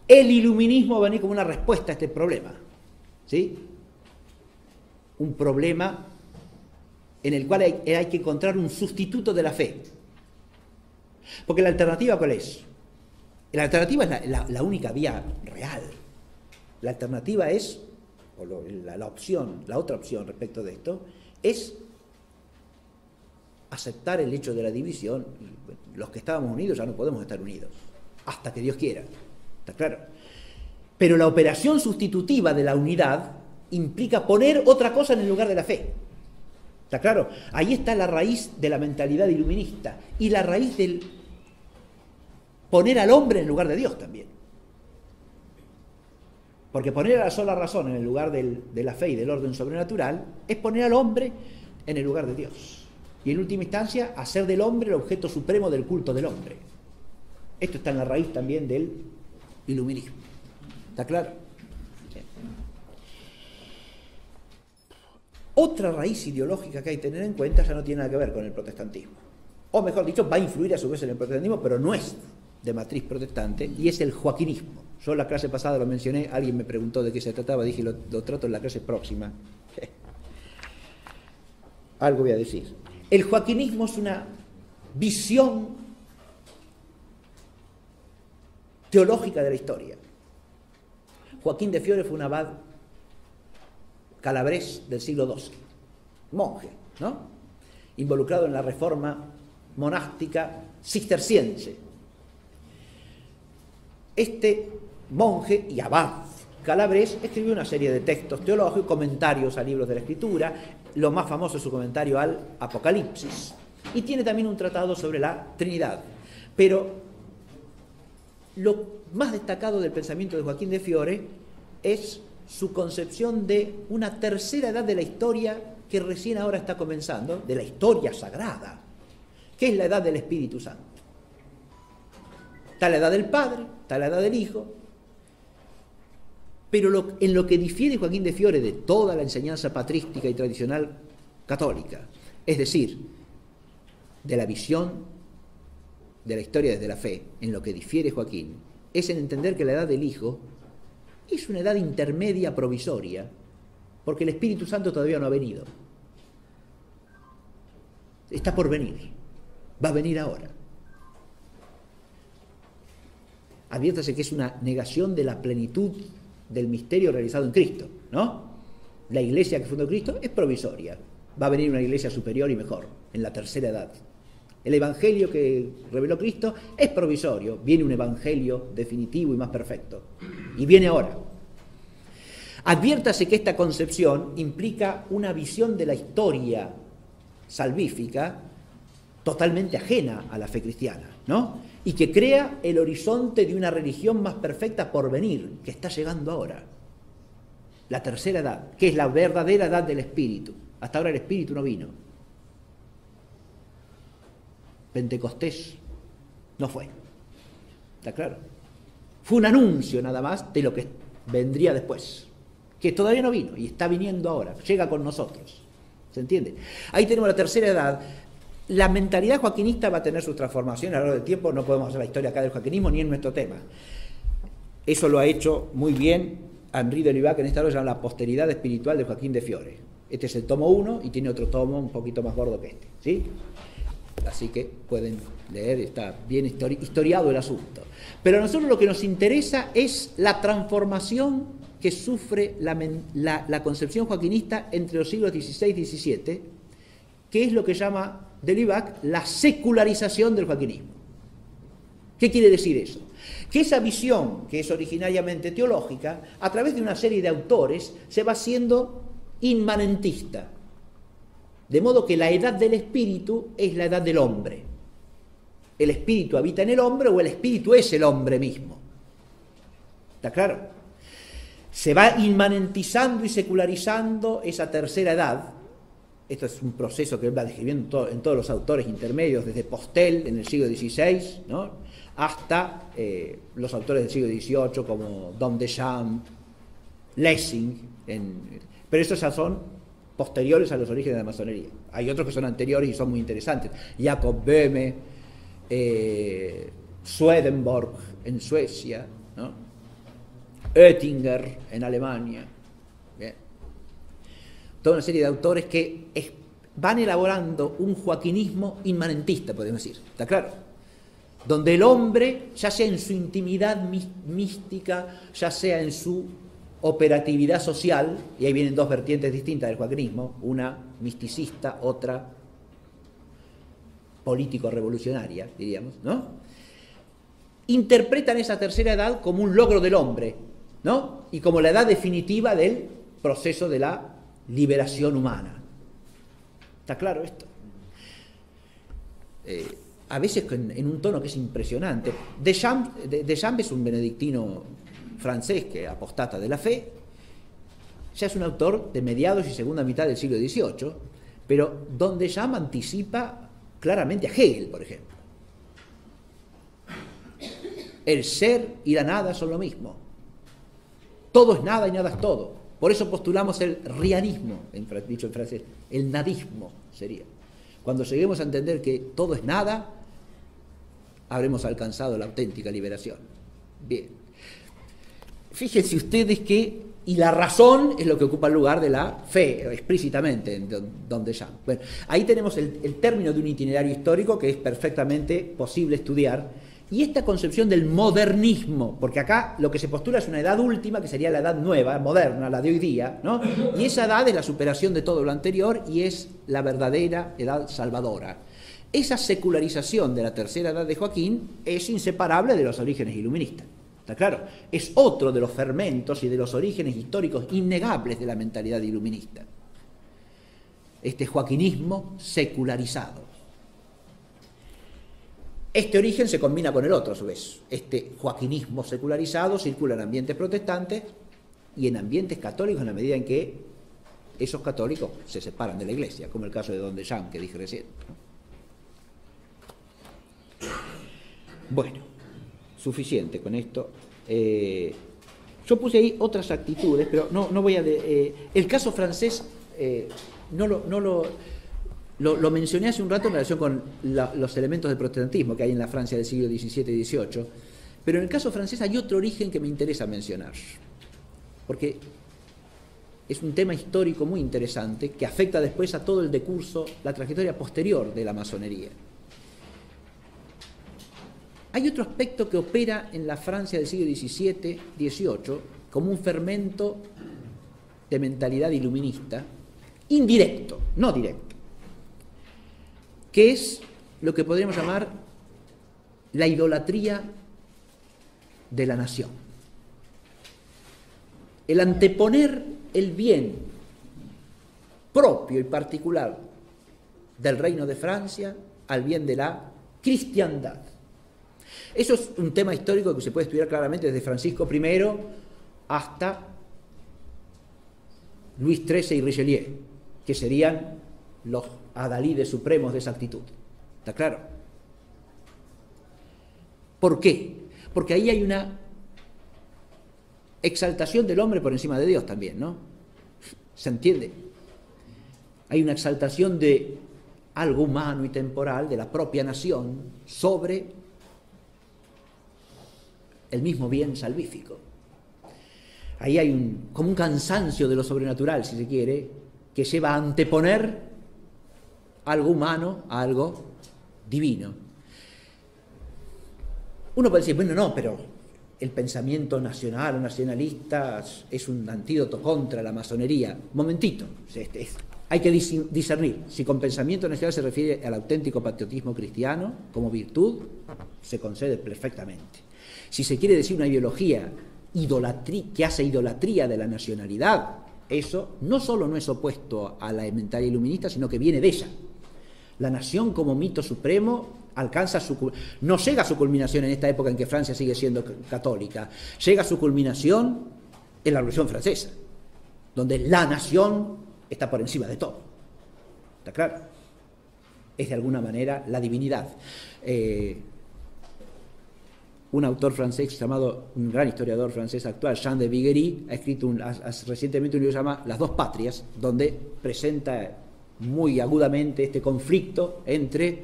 El iluminismo va a venir como una respuesta a este problema, ¿sí? Un problema en el cual hay que encontrar un sustituto de la fe. Porque la alternativa, ¿cuál es? La alternativa es la única vía real. La alternativa es, o la opción, la otra opción respecto de esto, es aceptar el hecho de la división. Los que estábamos unidos ya no podemos estar unidos, hasta que Dios quiera. ¿Está claro? Pero la operación sustitutiva de la unidad implica poner otra cosa en el lugar de la fe. ¿Está claro? Ahí está la raíz de la mentalidad iluminista y la raíz del poner al hombre en el lugar de Dios también. Porque poner a la sola razón en el lugar de la fe y del orden sobrenatural es poner al hombre en el lugar de Dios. Y en última instancia, hacer del hombre el objeto supremo del culto del hombre. Esto está en la raíz también del iluminismo. ¿Está claro? Otra raíz ideológica que hay que tener en cuenta ya no tiene nada que ver con el protestantismo. O mejor dicho, va a influir a su vez en el protestantismo, pero no es de matriz protestante, y es el joaquinismo. Yo la clase pasada lo mencioné, alguien me preguntó de qué se trataba, dije lo trato en la clase próxima. Algo voy a decir. El joaquinismo es una visión teológica de la historia. Joaquín de Fiore fue un abad calabrés del siglo XII, monje, ¿no? Involucrado en la reforma monástica cisterciense. Este monje y abad calabrés escribió una serie de textos teológicos, comentarios a libros de la Escritura, lo más famoso es su comentario al Apocalipsis, y tiene también un tratado sobre la Trinidad. Pero lo más destacado del pensamiento de Joaquín de Fiore es su concepción de una tercera edad de la historia que recién ahora está comenzando, de la historia sagrada, que es la edad del Espíritu Santo. Está la edad del Padre, está la edad del Hijo, pero en lo que difiere Joaquín de Fiore de toda la enseñanza patrística y tradicional católica, es decir, de la visión de la historia desde la fe, en lo que difiere Joaquín, es en entender que la edad del Hijo es una edad intermedia provisoria, porque el Espíritu Santo todavía no ha venido. Está por venir, va a venir ahora. Adviértase que es una negación de la plenitud del misterio realizado en Cristo, ¿no? La iglesia que fundó Cristo es provisoria, va a venir una iglesia superior y mejor, en la tercera edad. El evangelio que reveló Cristo es provisorio, viene un evangelio definitivo y más perfecto, y viene ahora. Adviértase que esta concepción implica una visión de la historia salvífica totalmente ajena a la fe cristiana, ¿no? Y que crea el horizonte de una religión más perfecta por venir, que está llegando ahora. La tercera edad, que es la verdadera edad del Espíritu. Hasta ahora el Espíritu no vino. Pentecostés no fue. ¿Está claro? Fue un anuncio nada más de lo que vendría después, que todavía no vino y está viniendo ahora, llega con nosotros. ¿Se entiende? Ahí tenemos la tercera edad. La mentalidad joaquinista va a tener sus transformaciones a lo largo del tiempo, no podemos hacer la historia acá del joaquinismo ni en nuestro tema. Eso lo ha hecho muy bien Henri de Lubac en esta obra, la posteridad espiritual de Joaquín de Fiore. Este es el tomo 1 y tiene otro tomo un poquito más gordo que este, ¿sí? Así que pueden leer, está bien historiado el asunto. Pero a nosotros lo que nos interesa es la transformación que sufre la concepción joaquinista entre los siglos XVI y XVII, que es lo que llama de Lubac la secularización del joaquinismo. ¿Qué quiere decir eso? Que esa visión, que es originariamente teológica, a través de una serie de autores, se va haciendo inmanentista. De modo que la edad del espíritu es la edad del hombre. El espíritu habita en el hombre o el espíritu es el hombre mismo. ¿Está claro? Se va inmanentizando y secularizando esa tercera edad. Esto es un proceso que él va describiendo en todos los autores intermedios, desde Postel en el siglo XVI, ¿no?, hasta los autores del siglo XVIII como Dom Deschamps, Lessing, pero estos ya son posteriores a los orígenes de la masonería. Hay otros que son anteriores y son muy interesantes. Jacob Böhme, Swedenborg en Suecia, ¿no?, Oettinger en Alemania. Bien. Toda una serie de autores que van elaborando un joaquinismo inmanentista, podemos decir. ¿Está claro? Donde el hombre, ya sea en su intimidad mística, ya sea en su operatividad social, y ahí vienen dos vertientes distintas del joaquinismo, una misticista, otra político-revolucionaria, diríamos, ¿no?, interpretan esa tercera edad como un logro del hombre, ¿no?, y como la edad definitiva del proceso de la liberación humana. ¿Está claro esto? A veces en un tono que es impresionante. Deschamps es un benedictino francés que apostata de la fe, ya es un autor de mediados y segunda mitad del siglo XVIII, pero Don Deschamps anticipa claramente a Hegel, por ejemplo. El ser y la nada son lo mismo. Todo es nada y nada es todo. Por eso postulamos el rianismo, dicho en francés, el nadismo sería. Cuando lleguemos a entender que todo es nada, habremos alcanzado la auténtica liberación. Bien. Fíjense ustedes que, y la razón es lo que ocupa el lugar de la fe, explícitamente, en Don Deschamps. Bueno, ahí tenemos el término de un itinerario histórico que es perfectamente posible estudiar, y esta concepción del modernismo, porque acá lo que se postula es una edad última, que sería la edad nueva, moderna, la de hoy día, ¿no? Y esa edad es la superación de todo lo anterior y es la verdadera edad salvadora. Esa secularización de la tercera edad de Joaquín es inseparable de los orígenes iluministas. ¿Está claro? Es otro de los fermentos y de los orígenes históricos innegables de la mentalidad iluminista. Este joaquinismo secularizado. Este origen se combina con el otro, a su vez. Este joaquinismo secularizado circula en ambientes protestantes y en ambientes católicos en la medida en que esos católicos se separan de la Iglesia, como el caso de Don Deschamps que dije recién. Bueno, suficiente con esto. Yo puse ahí otras actitudes, pero no voy a... el caso francés lo mencioné hace un rato en relación con los elementos del protestantismo que hay en la Francia del siglo XVII y XVIII, pero en el caso francés hay otro origen que me interesa mencionar, porque es un tema histórico muy interesante que afecta después a todo el decurso, la trayectoria posterior de la masonería. Hay otro aspecto que opera en la Francia del siglo XVII, XVIII, como un fermento de mentalidad iluminista, indirecto, no directo, que es lo que podríamos llamar la idolatría de la nación. El anteponer el bien propio y particular del reino de Francia al bien de la cristiandad. Eso es un tema histórico que se puede estudiar claramente desde Francisco I hasta Luis XIII y Richelieu, que serían los adalides supremos de esa actitud. ¿Está claro? ¿Por qué? Porque ahí hay una exaltación del hombre por encima de Dios también, ¿no? ¿Se entiende? Hay una exaltación de algo humano y temporal, de la propia nación, sobre el mismo bien salvífico. Ahí hay como un cansancio de lo sobrenatural, si se quiere, que lleva a anteponer algo humano a algo divino. Uno puede decir, bueno, no, pero el pensamiento nacional o nacionalista es un antídoto contra la masonería. Momentito, Hay que discernir si con pensamiento nacional se refiere al auténtico patriotismo cristiano como virtud, se concede perfectamente. Si se quiere decir una ideología que hace idolatría de la nacionalidad, eso no solo no es opuesto a la elementaria iluminista, sino que viene de ella. La nación como mito supremo no llega a su culminación en esta época en que Francia sigue siendo católica, llega a su culminación en la Revolución Francesa, donde la nación está por encima de todo. ¿Está claro? Es de alguna manera la divinidad. Un autor francés llamado, un gran historiador francés actual, Jean de Viguerie, ha escrito recientemente un libro que se llama Las dos patrias, donde presenta muy agudamente este conflicto entre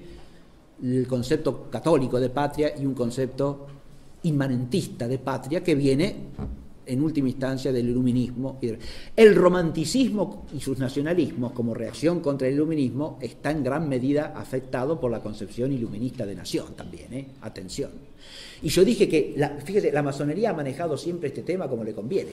el concepto católico de patria y un concepto inmanentista de patria que viene en última instancia del iluminismo. El romanticismo y sus nacionalismos como reacción contra el iluminismo está en gran medida afectado por la concepción iluminista de nación también, atención. Y yo dije que, fíjese, la masonería ha manejado siempre este tema como le conviene.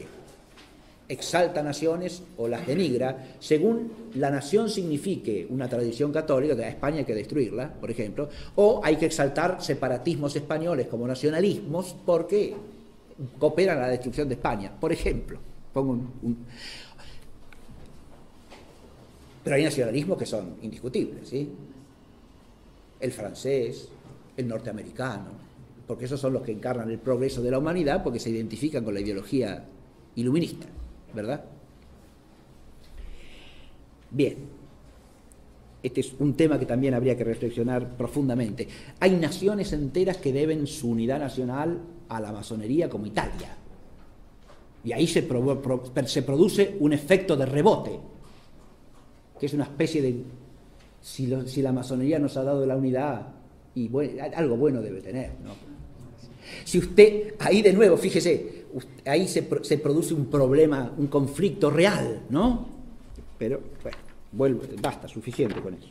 Exalta naciones o las denigra según la nación signifique una tradición católica, que a España hay que destruirla, por ejemplo, o hay que exaltar separatismos españoles como nacionalismos porque cooperan a la destrucción de España, por ejemplo. Pero hay nacionalismos que son indiscutibles, ¿sí? El francés, el norteamericano, porque esos son los que encarnan el progreso de la humanidad, porque se identifican con la ideología iluminista, ¿verdad? Bien, este es un tema que también habría que reflexionar profundamente. Hay naciones enteras que deben su unidad nacional a la masonería, como Italia, y ahí se produce un efecto de rebote, que es una especie de, si la masonería nos ha dado la unidad, y bueno, algo bueno debe tener, ¿no? Si usted, ahí de nuevo, fíjese, ahí se produce un problema, un conflicto real, ¿no? Pero, bueno, basta, suficiente con eso.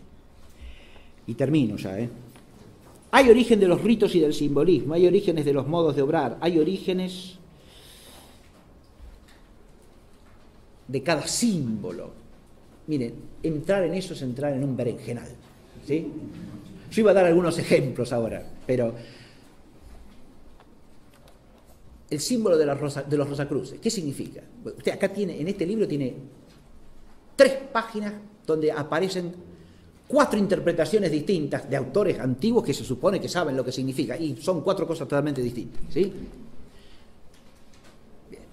Y termino ya, Hay origen de los ritos y del simbolismo, hay orígenes de los modos de obrar, hay orígenes de cada símbolo. Miren, entrar en eso es entrar en un berenjenal, ¿sí? Yo iba a dar algunos ejemplos ahora, pero el símbolo de los Rosacruces, ¿qué significa? Usted acá tiene, en este libro tiene 3 páginas donde aparecen 4 interpretaciones distintas de autores antiguos que se supone que saben lo que significa, y son 4 cosas totalmente distintas, ¿sí? Bien.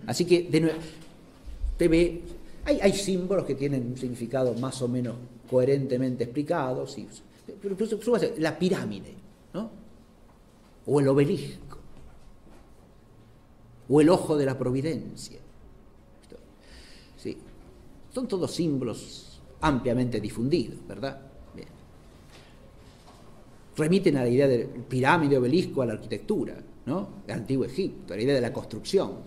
Así que, de nuevo, usted ve, hay símbolos que tienen un significado más o menos coherentemente explicado, sí, pero la pirámide, ¿no? O el obelisco, o el ojo de la providencia, sí, son todos símbolos ampliamente difundidos, ¿verdad? Bien. Remiten a la idea de pirámide, obelisco, a la arquitectura, ¿no? El antiguo Egipto, a la idea de la construcción.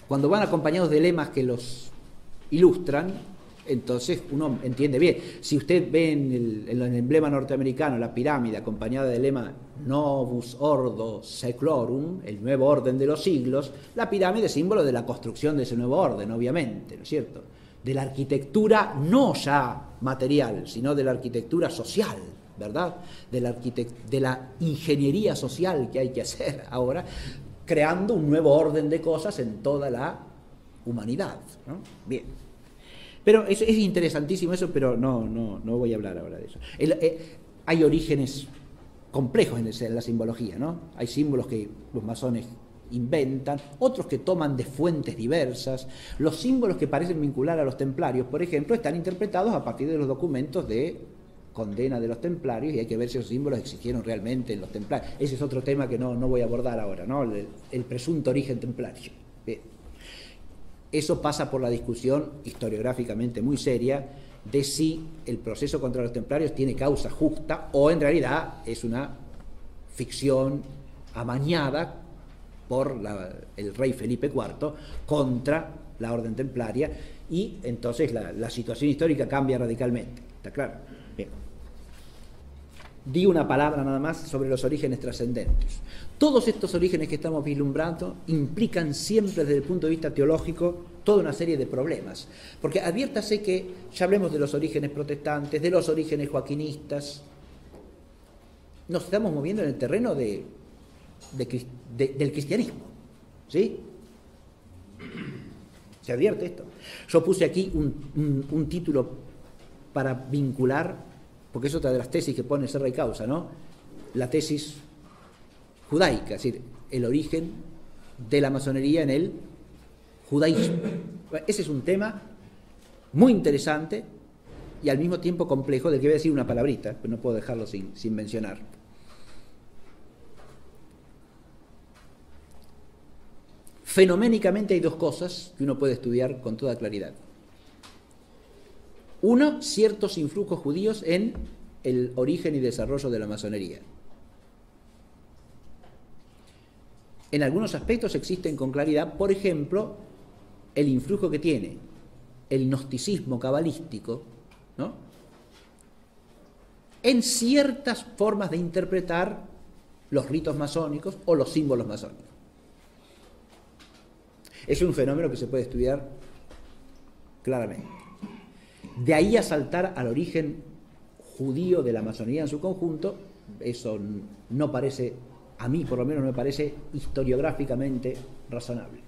Cuando van acompañados de lemas que los ilustran, entonces uno entiende bien. Si usted ve en el emblema norteamericano la pirámide acompañada del lema Novus Ordo Seclorum, el nuevo orden de los siglos, la pirámide es símbolo de la construcción de ese nuevo orden, obviamente, ¿no es cierto? De la arquitectura no ya material, sino de la arquitectura social, ¿verdad? De la ingeniería social que hay que hacer ahora, creando un nuevo orden de cosas en toda la humanidad, ¿no? Bien. Pero es interesantísimo eso, pero no voy a hablar ahora de eso. Hay orígenes complejos en la simbología, ¿no? Hay símbolos que los masones inventan, otros que toman de fuentes diversas. Los símbolos que parecen vincular a los templarios, por ejemplo, están interpretados a partir de los documentos de condena de los templarios, y hay que ver si esos símbolos existieron realmente en los templarios. Ese es otro tema que no voy a abordar ahora, ¿no? El presunto origen templario. Bien. Eso pasa por la discusión historiográficamente muy seria de si el proceso contra los templarios tiene causa justa o en realidad es una ficción amañada por el rey Felipe IV contra la orden templaria, y entonces la situación histórica cambia radicalmente. ¿Está claro? Bien. di una palabra nada más sobre los orígenes trascendentes. Todos estos orígenes que estamos vislumbrando implican siempre desde el punto de vista teológico toda una serie de problemas. Porque adviértase que ya hablemos de los orígenes protestantes, de los orígenes joaquinistas. Nos estamos moviendo en el terreno del cristianismo. ¿Sí? ¿Se advierte esto? Yo puse aquí un título para vincular, porque es otra de las tesis que pone Serra y Causa, ¿no? La tesis judaica, es decir, el origen de la masonería en el judaísmo. Ese es un tema muy interesante y al mismo tiempo complejo, del que voy a decir una palabrita, pero no puedo dejarlo sin mencionar. Fenoménicamente hay dos cosas que uno puede estudiar con toda claridad. Uno, ciertos influjos judíos en el origen y desarrollo de la masonería. En algunos aspectos existen con claridad, por ejemplo, el influjo que tiene el gnosticismo cabalístico, ¿no?, en ciertas formas de interpretar los ritos masónicos o los símbolos masónicos. Es un fenómeno que se puede estudiar claramente. De ahí a saltar al origen judío de la masonería en su conjunto, eso no parece, a mí por lo menos no me parece historiográficamente razonable.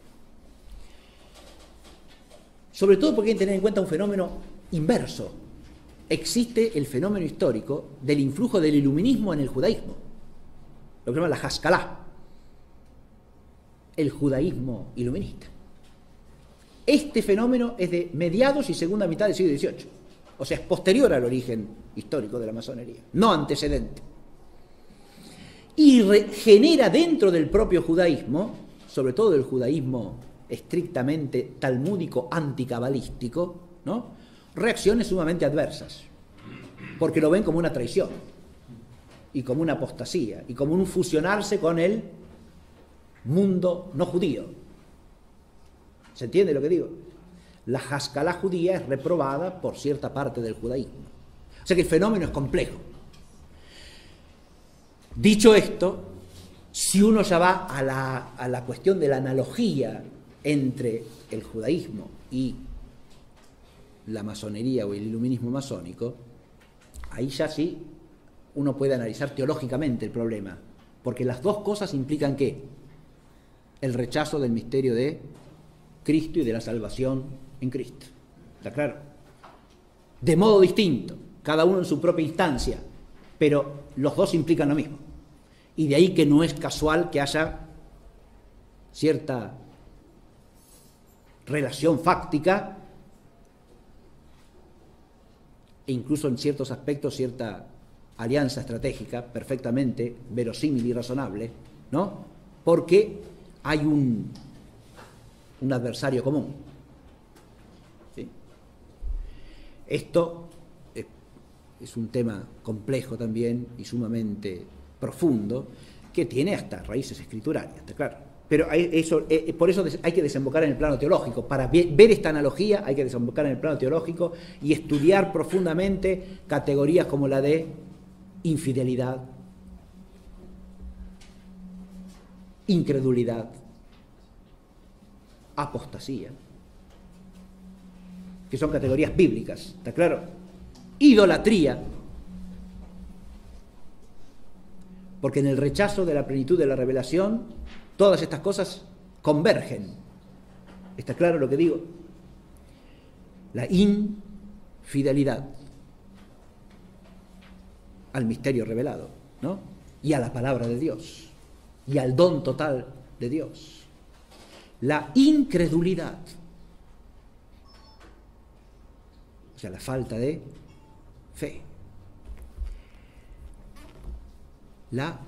Sobre todo porque hay que tener en cuenta un fenómeno inverso. Existe el fenómeno histórico del influjo del iluminismo en el judaísmo, lo que se llama la Haskalah, el judaísmo iluminista. Este fenómeno es de mediados y segunda mitad del siglo XVIII, o sea, es posterior al origen histórico de la masonería, no antecedente. Y genera dentro del propio judaísmo, sobre todo el judaísmo estrictamente talmúdico anticabalístico, ¿no?, reacciones sumamente adversas, porque lo ven como una traición y como una apostasía y como un fusionarse con el mundo no judío. ¿Se entiende lo que digo? La Haskalah judía es reprobada por cierta parte del judaísmo. O sea que el fenómeno es complejo. Dicho esto, si uno ya va a la cuestión de la analogía entre el judaísmo y la masonería o el iluminismo masónico, ahí ya sí uno puede analizar teológicamente el problema, porque las dos cosas implican ¿qué? El rechazo del misterio de Cristo y de la salvación en Cristo. ¿Está claro? De modo distinto, cada uno en su propia instancia, pero los dos implican lo mismo. Y de ahí que no es casual que haya cierta relación fáctica e incluso en ciertos aspectos cierta alianza estratégica perfectamente verosímil y razonable, ¿no? Porque hay un adversario común. ¿Sí? Esto es un tema complejo también y sumamente profundo, que tiene hasta raíces escriturarias, ¿está claro? Pero por eso hay que desembocar en el plano teológico. Para ver esta analogía hay que desembocar en el plano teológico y estudiar profundamente categorías como la de infidelidad, incredulidad, apostasía, que son categorías bíblicas, ¿está claro? Idolatría, porque en el rechazo de la plenitud de la revelación todas estas cosas convergen. ¿Está claro lo que digo? La infidelidad al misterio revelado, ¿no?, y a la palabra de Dios y al don total de Dios. La incredulidad, o sea, la falta de fe. La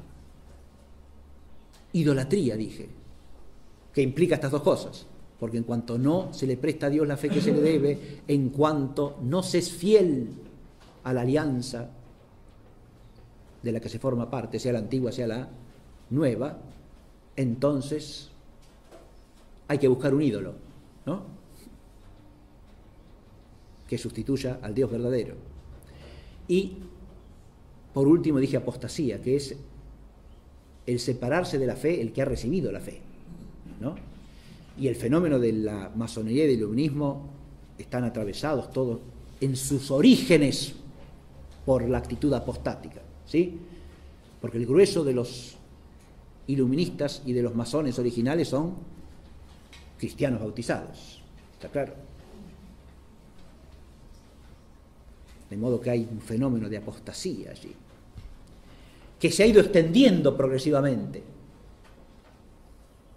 idolatría, dije, que implica estas dos cosas, porque en cuanto no se le presta a Dios la fe que se le debe, en cuanto no se es fiel a la alianza de la que se forma parte, sea la antigua, sea la nueva, entonces hay que buscar un ídolo, ¿no?, que sustituya al Dios verdadero. Y por último dije apostasía, que es el separarse de la fe, el que ha recibido la fe, ¿no? Y el fenómeno de la masonería y del iluminismo están atravesados todos en sus orígenes por la actitud apostática, ¿sí? Porque el grueso de los iluministas y de los masones originales son cristianos bautizados, ¿está claro? De modo que hay un fenómeno de apostasía allí, que se ha ido extendiendo progresivamente,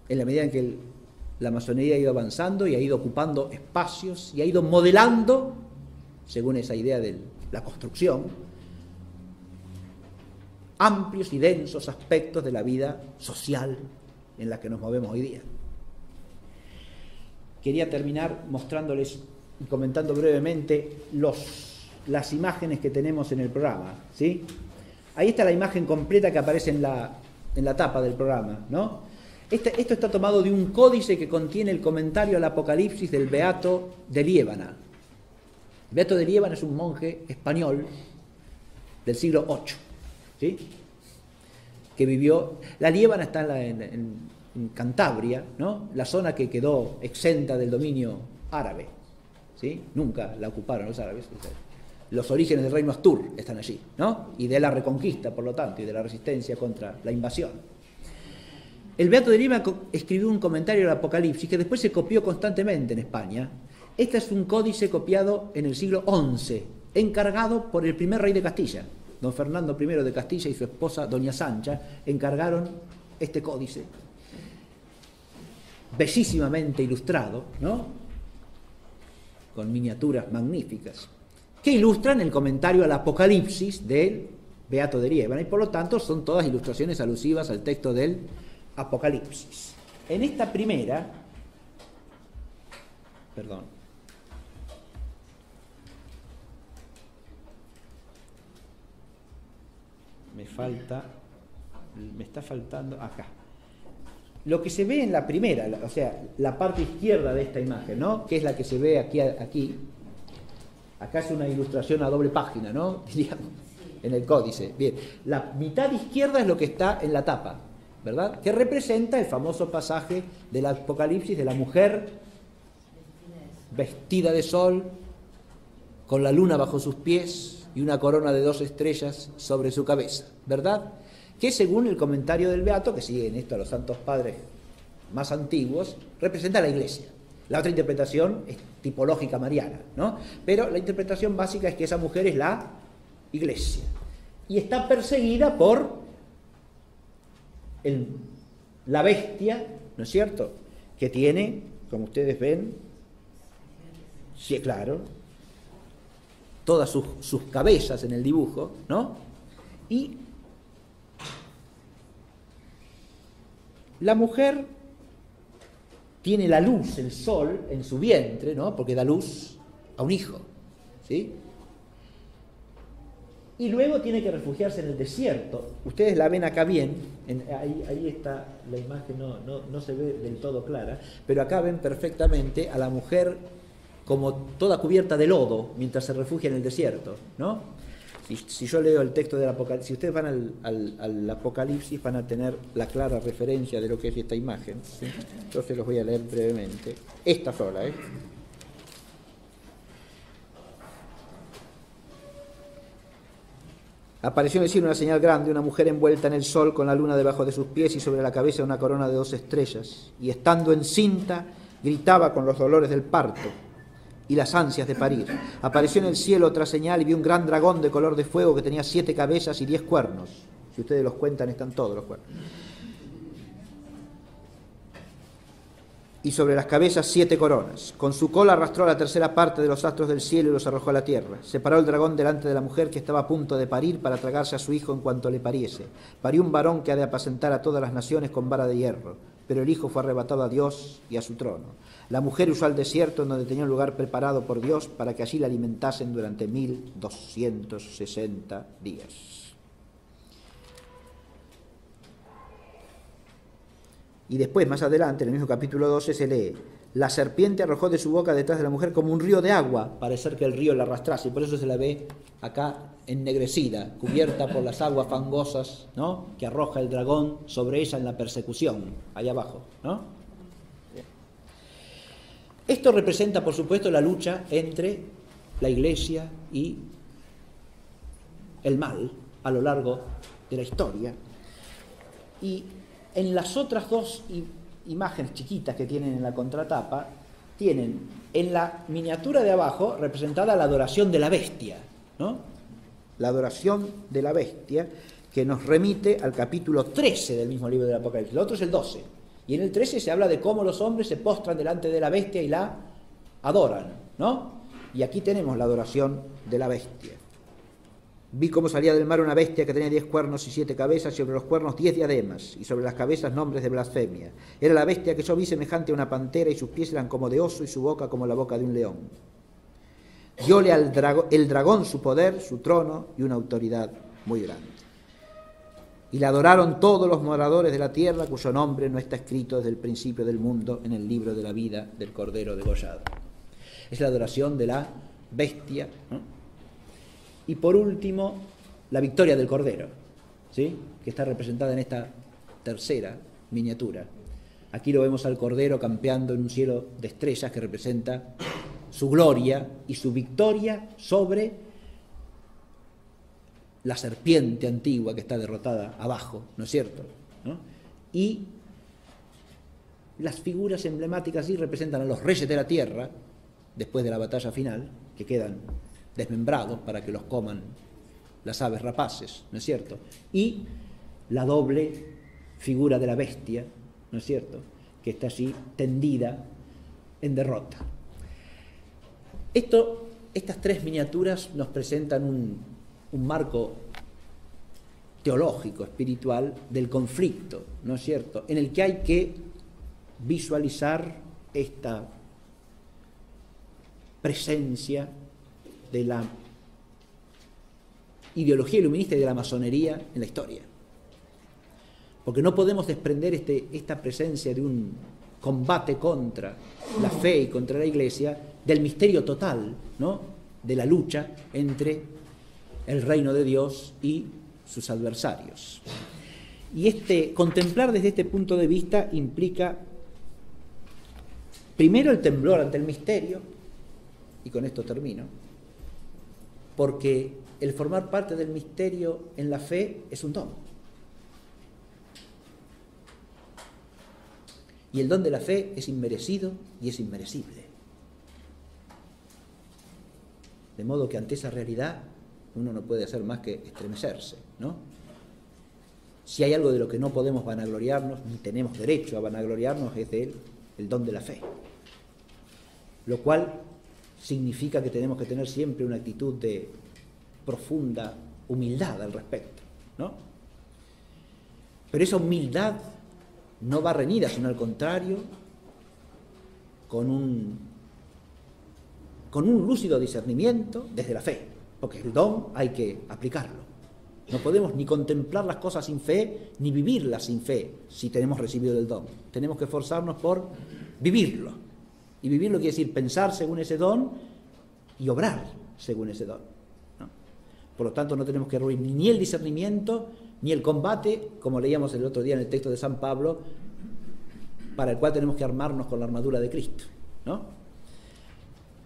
en la medida en que la masonería ha ido avanzando y ha ido ocupando espacios y ha ido modelando, según esa idea de la construcción, amplios y densos aspectos de la vida social en la que nos movemos hoy día. Quería terminar mostrándoles y comentando brevemente las imágenes que tenemos en el programa, ¿sí? Ahí está la imagen completa que aparece en la tapa del programa, ¿no? Esto está tomado de un códice que contiene el comentario al Apocalipsis del Beato de Liébana. El Beato de Liébana es un monje español del siglo VIII, ¿sí? Que vivió... La Liébana está en Cantabria, ¿no? La zona que quedó exenta del dominio árabe, ¿sí? Nunca la ocuparon los árabes. Los orígenes del reino Astur están allí, ¿no? Y de la reconquista, por lo tanto, y de la resistencia contra la invasión. El Beato de Liébana escribió un comentario al Apocalipsis que después se copió constantemente en España. Este es un códice copiado en el siglo XI, encargado por el primer rey de Castilla. Don Fernando I de Castilla y su esposa Doña Sancha encargaron este códice, bellísimamente ilustrado, ¿no? Con miniaturas magníficas, que ilustran el comentario al Apocalipsis del Beato de Liébana, y por lo tanto son todas ilustraciones alusivas al texto del Apocalipsis. En esta primera, me está faltando acá. Lo que se ve en la primera, o sea, la parte izquierda de esta imagen, ¿no? Que es la que se ve aquí. Acá es una ilustración a doble página, ¿no? Diríamos, en el códice. Bien, la mitad izquierda es lo que está en la tapa, ¿verdad? Que representa el famoso pasaje del Apocalipsis de la mujer vestida de sol, con la luna bajo sus pies y una corona de 2 estrellas sobre su cabeza, ¿verdad? Que según el comentario del Beato, que siguen esto a los santos padres más antiguos, representa a la Iglesia. La otra interpretación es tipológica mariana, ¿no? Pero la interpretación básica es que esa mujer es la Iglesia y está perseguida por la bestia, ¿no es cierto?, que tiene, como ustedes ven, sí, claro, todas sus cabezas en el dibujo, ¿no? Y la mujer tiene la luz, el sol, en su vientre, ¿no? Porque da luz a un hijo, ¿sí? Y luego tiene que refugiarse en el desierto. Ustedes la ven acá bien, ahí está la imagen, no se ve del todo clara, pero acá ven perfectamente a la mujer como toda cubierta de lodo mientras se refugia en el desierto, ¿no? Si yo leo el texto del Apocalipsis, si ustedes van al Apocalipsis van a tener la clara referencia de lo que es esta imagen, ¿sí? Yo se los voy a leer brevemente. Esta sola, Apareció en el cielo una señal grande, una mujer envuelta en el sol con la luna debajo de sus pies y sobre la cabeza una corona de 2 estrellas. Y estando encinta, gritaba con los dolores del parto y las ansias de parir. Apareció en el cielo otra señal y vi un gran dragón de color de fuego que tenía 7 cabezas y 10 cuernos. Si ustedes los cuentan, están todos los cuernos. Y sobre las cabezas 7 coronas. Con su cola arrastró la tercera parte de los astros del cielo y los arrojó a la tierra. Se paró el dragón delante de la mujer que estaba a punto de parir para tragarse a su hijo en cuanto le pariese. Parió un varón que ha de apacentar a todas las naciones con vara de hierro. Pero el hijo fue arrebatado a Dios y a su trono. La mujer huyó al desierto en donde tenía un lugar preparado por Dios para que allí la alimentasen durante 1260 días. Y después, más adelante, en el mismo capítulo 12, se lee: la serpiente arrojó de su boca detrás de la mujer como un río de agua, parecer que el río la arrastrase, y por eso se la ve acá ennegrecida, cubierta por las aguas fangosas, ¿no?, que arroja el dragón sobre ella en la persecución, allá abajo, ¿no? Esto representa, por supuesto, la lucha entre la Iglesia y el mal a lo largo de la historia. Y en las otras dos imágenes chiquitas que tienen en la contratapa, tienen en la miniatura de abajo representada la adoración de la bestia, ¿no? La adoración de la bestia, que nos remite al capítulo 13 del mismo libro del Apocalipsis. El otro es el 12. Y en el 13 se habla de cómo los hombres se postran delante de la bestia y la adoran, ¿no? Y aquí tenemos la adoración de la bestia. Vi cómo salía del mar una bestia que tenía 10 cuernos y 7 cabezas, y sobre los cuernos 10 diademas, y sobre las cabezas nombres de blasfemia. Era la bestia que yo vi semejante a una pantera, y sus pies eran como de oso, y su boca como la boca de un león. Dióle al el dragón su poder, su trono y una autoridad muy grande. Y la adoraron todos los moradores de la tierra, cuyo nombre no está escrito desde el principio del mundo en el libro de la vida del Cordero degollado. Es la adoración de la bestia, ¿no? Y por último, la victoria del Cordero, ¿sí?, que está representada en esta tercera miniatura. Aquí lo vemos al Cordero campeando en un cielo de estrellas que representa su gloria y su victoria sobre la serpiente antigua que está derrotada abajo, ¿no es cierto?, ¿no? Y las figuras emblemáticas sí representan a los reyes de la tierra, después de la batalla final, que quedan desmembrados para que los coman las aves rapaces, ¿no es cierto? Y la doble figura de la bestia, ¿no es cierto?, que está allí tendida en derrota. Estas tres miniaturas nos presentan un marco teológico, espiritual, del conflicto, ¿no es cierto?, en el que hay que visualizar esta presencia de la ideología iluminista y de la masonería en la historia. Porque no podemos desprender esta presencia de un combate contra la fe y contra la Iglesia del misterio total, ¿no?, de la lucha entre el reino de Dios y sus adversarios. Y contemplar desde este punto de vista implica primero el temblor ante el misterio, y con esto termino, porque el formar parte del misterio en la fe es un don. Y el don de la fe es inmerecido y es inmerecible. De modo que ante esa realidad uno no puede hacer más que estremecerse, ¿no? Si hay algo de lo que no podemos vanagloriarnos, ni tenemos derecho a vanagloriarnos, es de el don de la fe. Lo cual significa que tenemos que tener siempre una actitud de profunda humildad al respecto, ¿no? Pero esa humildad no va reñida, sino al contrario, con un lúcido discernimiento desde la fe, porque el don hay que aplicarlo. No podemos ni contemplar las cosas sin fe, ni vivirlas sin fe, si tenemos recibido el don. Tenemos que esforzarnos por vivirlo. Y vivirlo quiere decir pensar según ese don y obrar según ese don, ¿no? Por lo tanto, no tenemos que ruir ni el discernimiento, ni el combate, como leíamos el otro día en el texto de San Pablo, para el cual tenemos que armarnos con la armadura de Cristo, ¿no?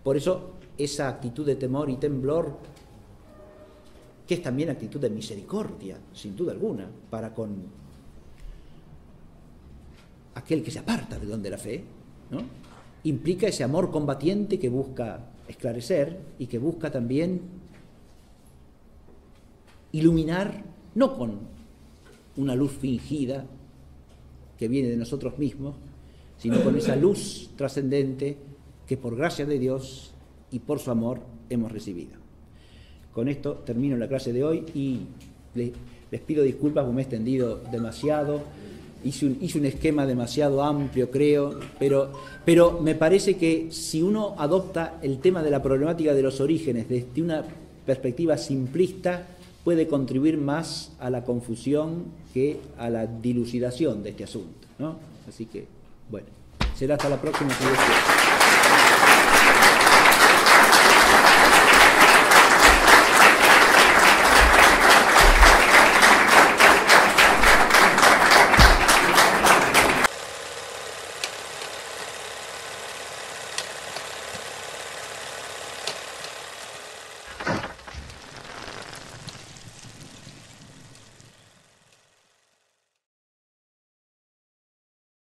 Por eso, esa actitud de temor y temblor, que es también actitud de misericordia, sin duda alguna, para con aquel que se aparta del don de la fe, ¿no?, implica ese amor combatiente que busca esclarecer y que busca también iluminar, no con una luz fingida que viene de nosotros mismos, sino con esa luz trascendente que por gracia de Dios y por su amor hemos recibido. Con esto termino la clase de hoy y les pido disculpas porque me he extendido demasiado, hice un esquema demasiado amplio, creo, pero me parece que si uno adopta el tema de la problemática de los orígenes desde una perspectiva simplista, puede contribuir más a la confusión que a la dilucidación de este asunto, ¿no? Así que, bueno, Será hasta la próxima, si Dios quiere.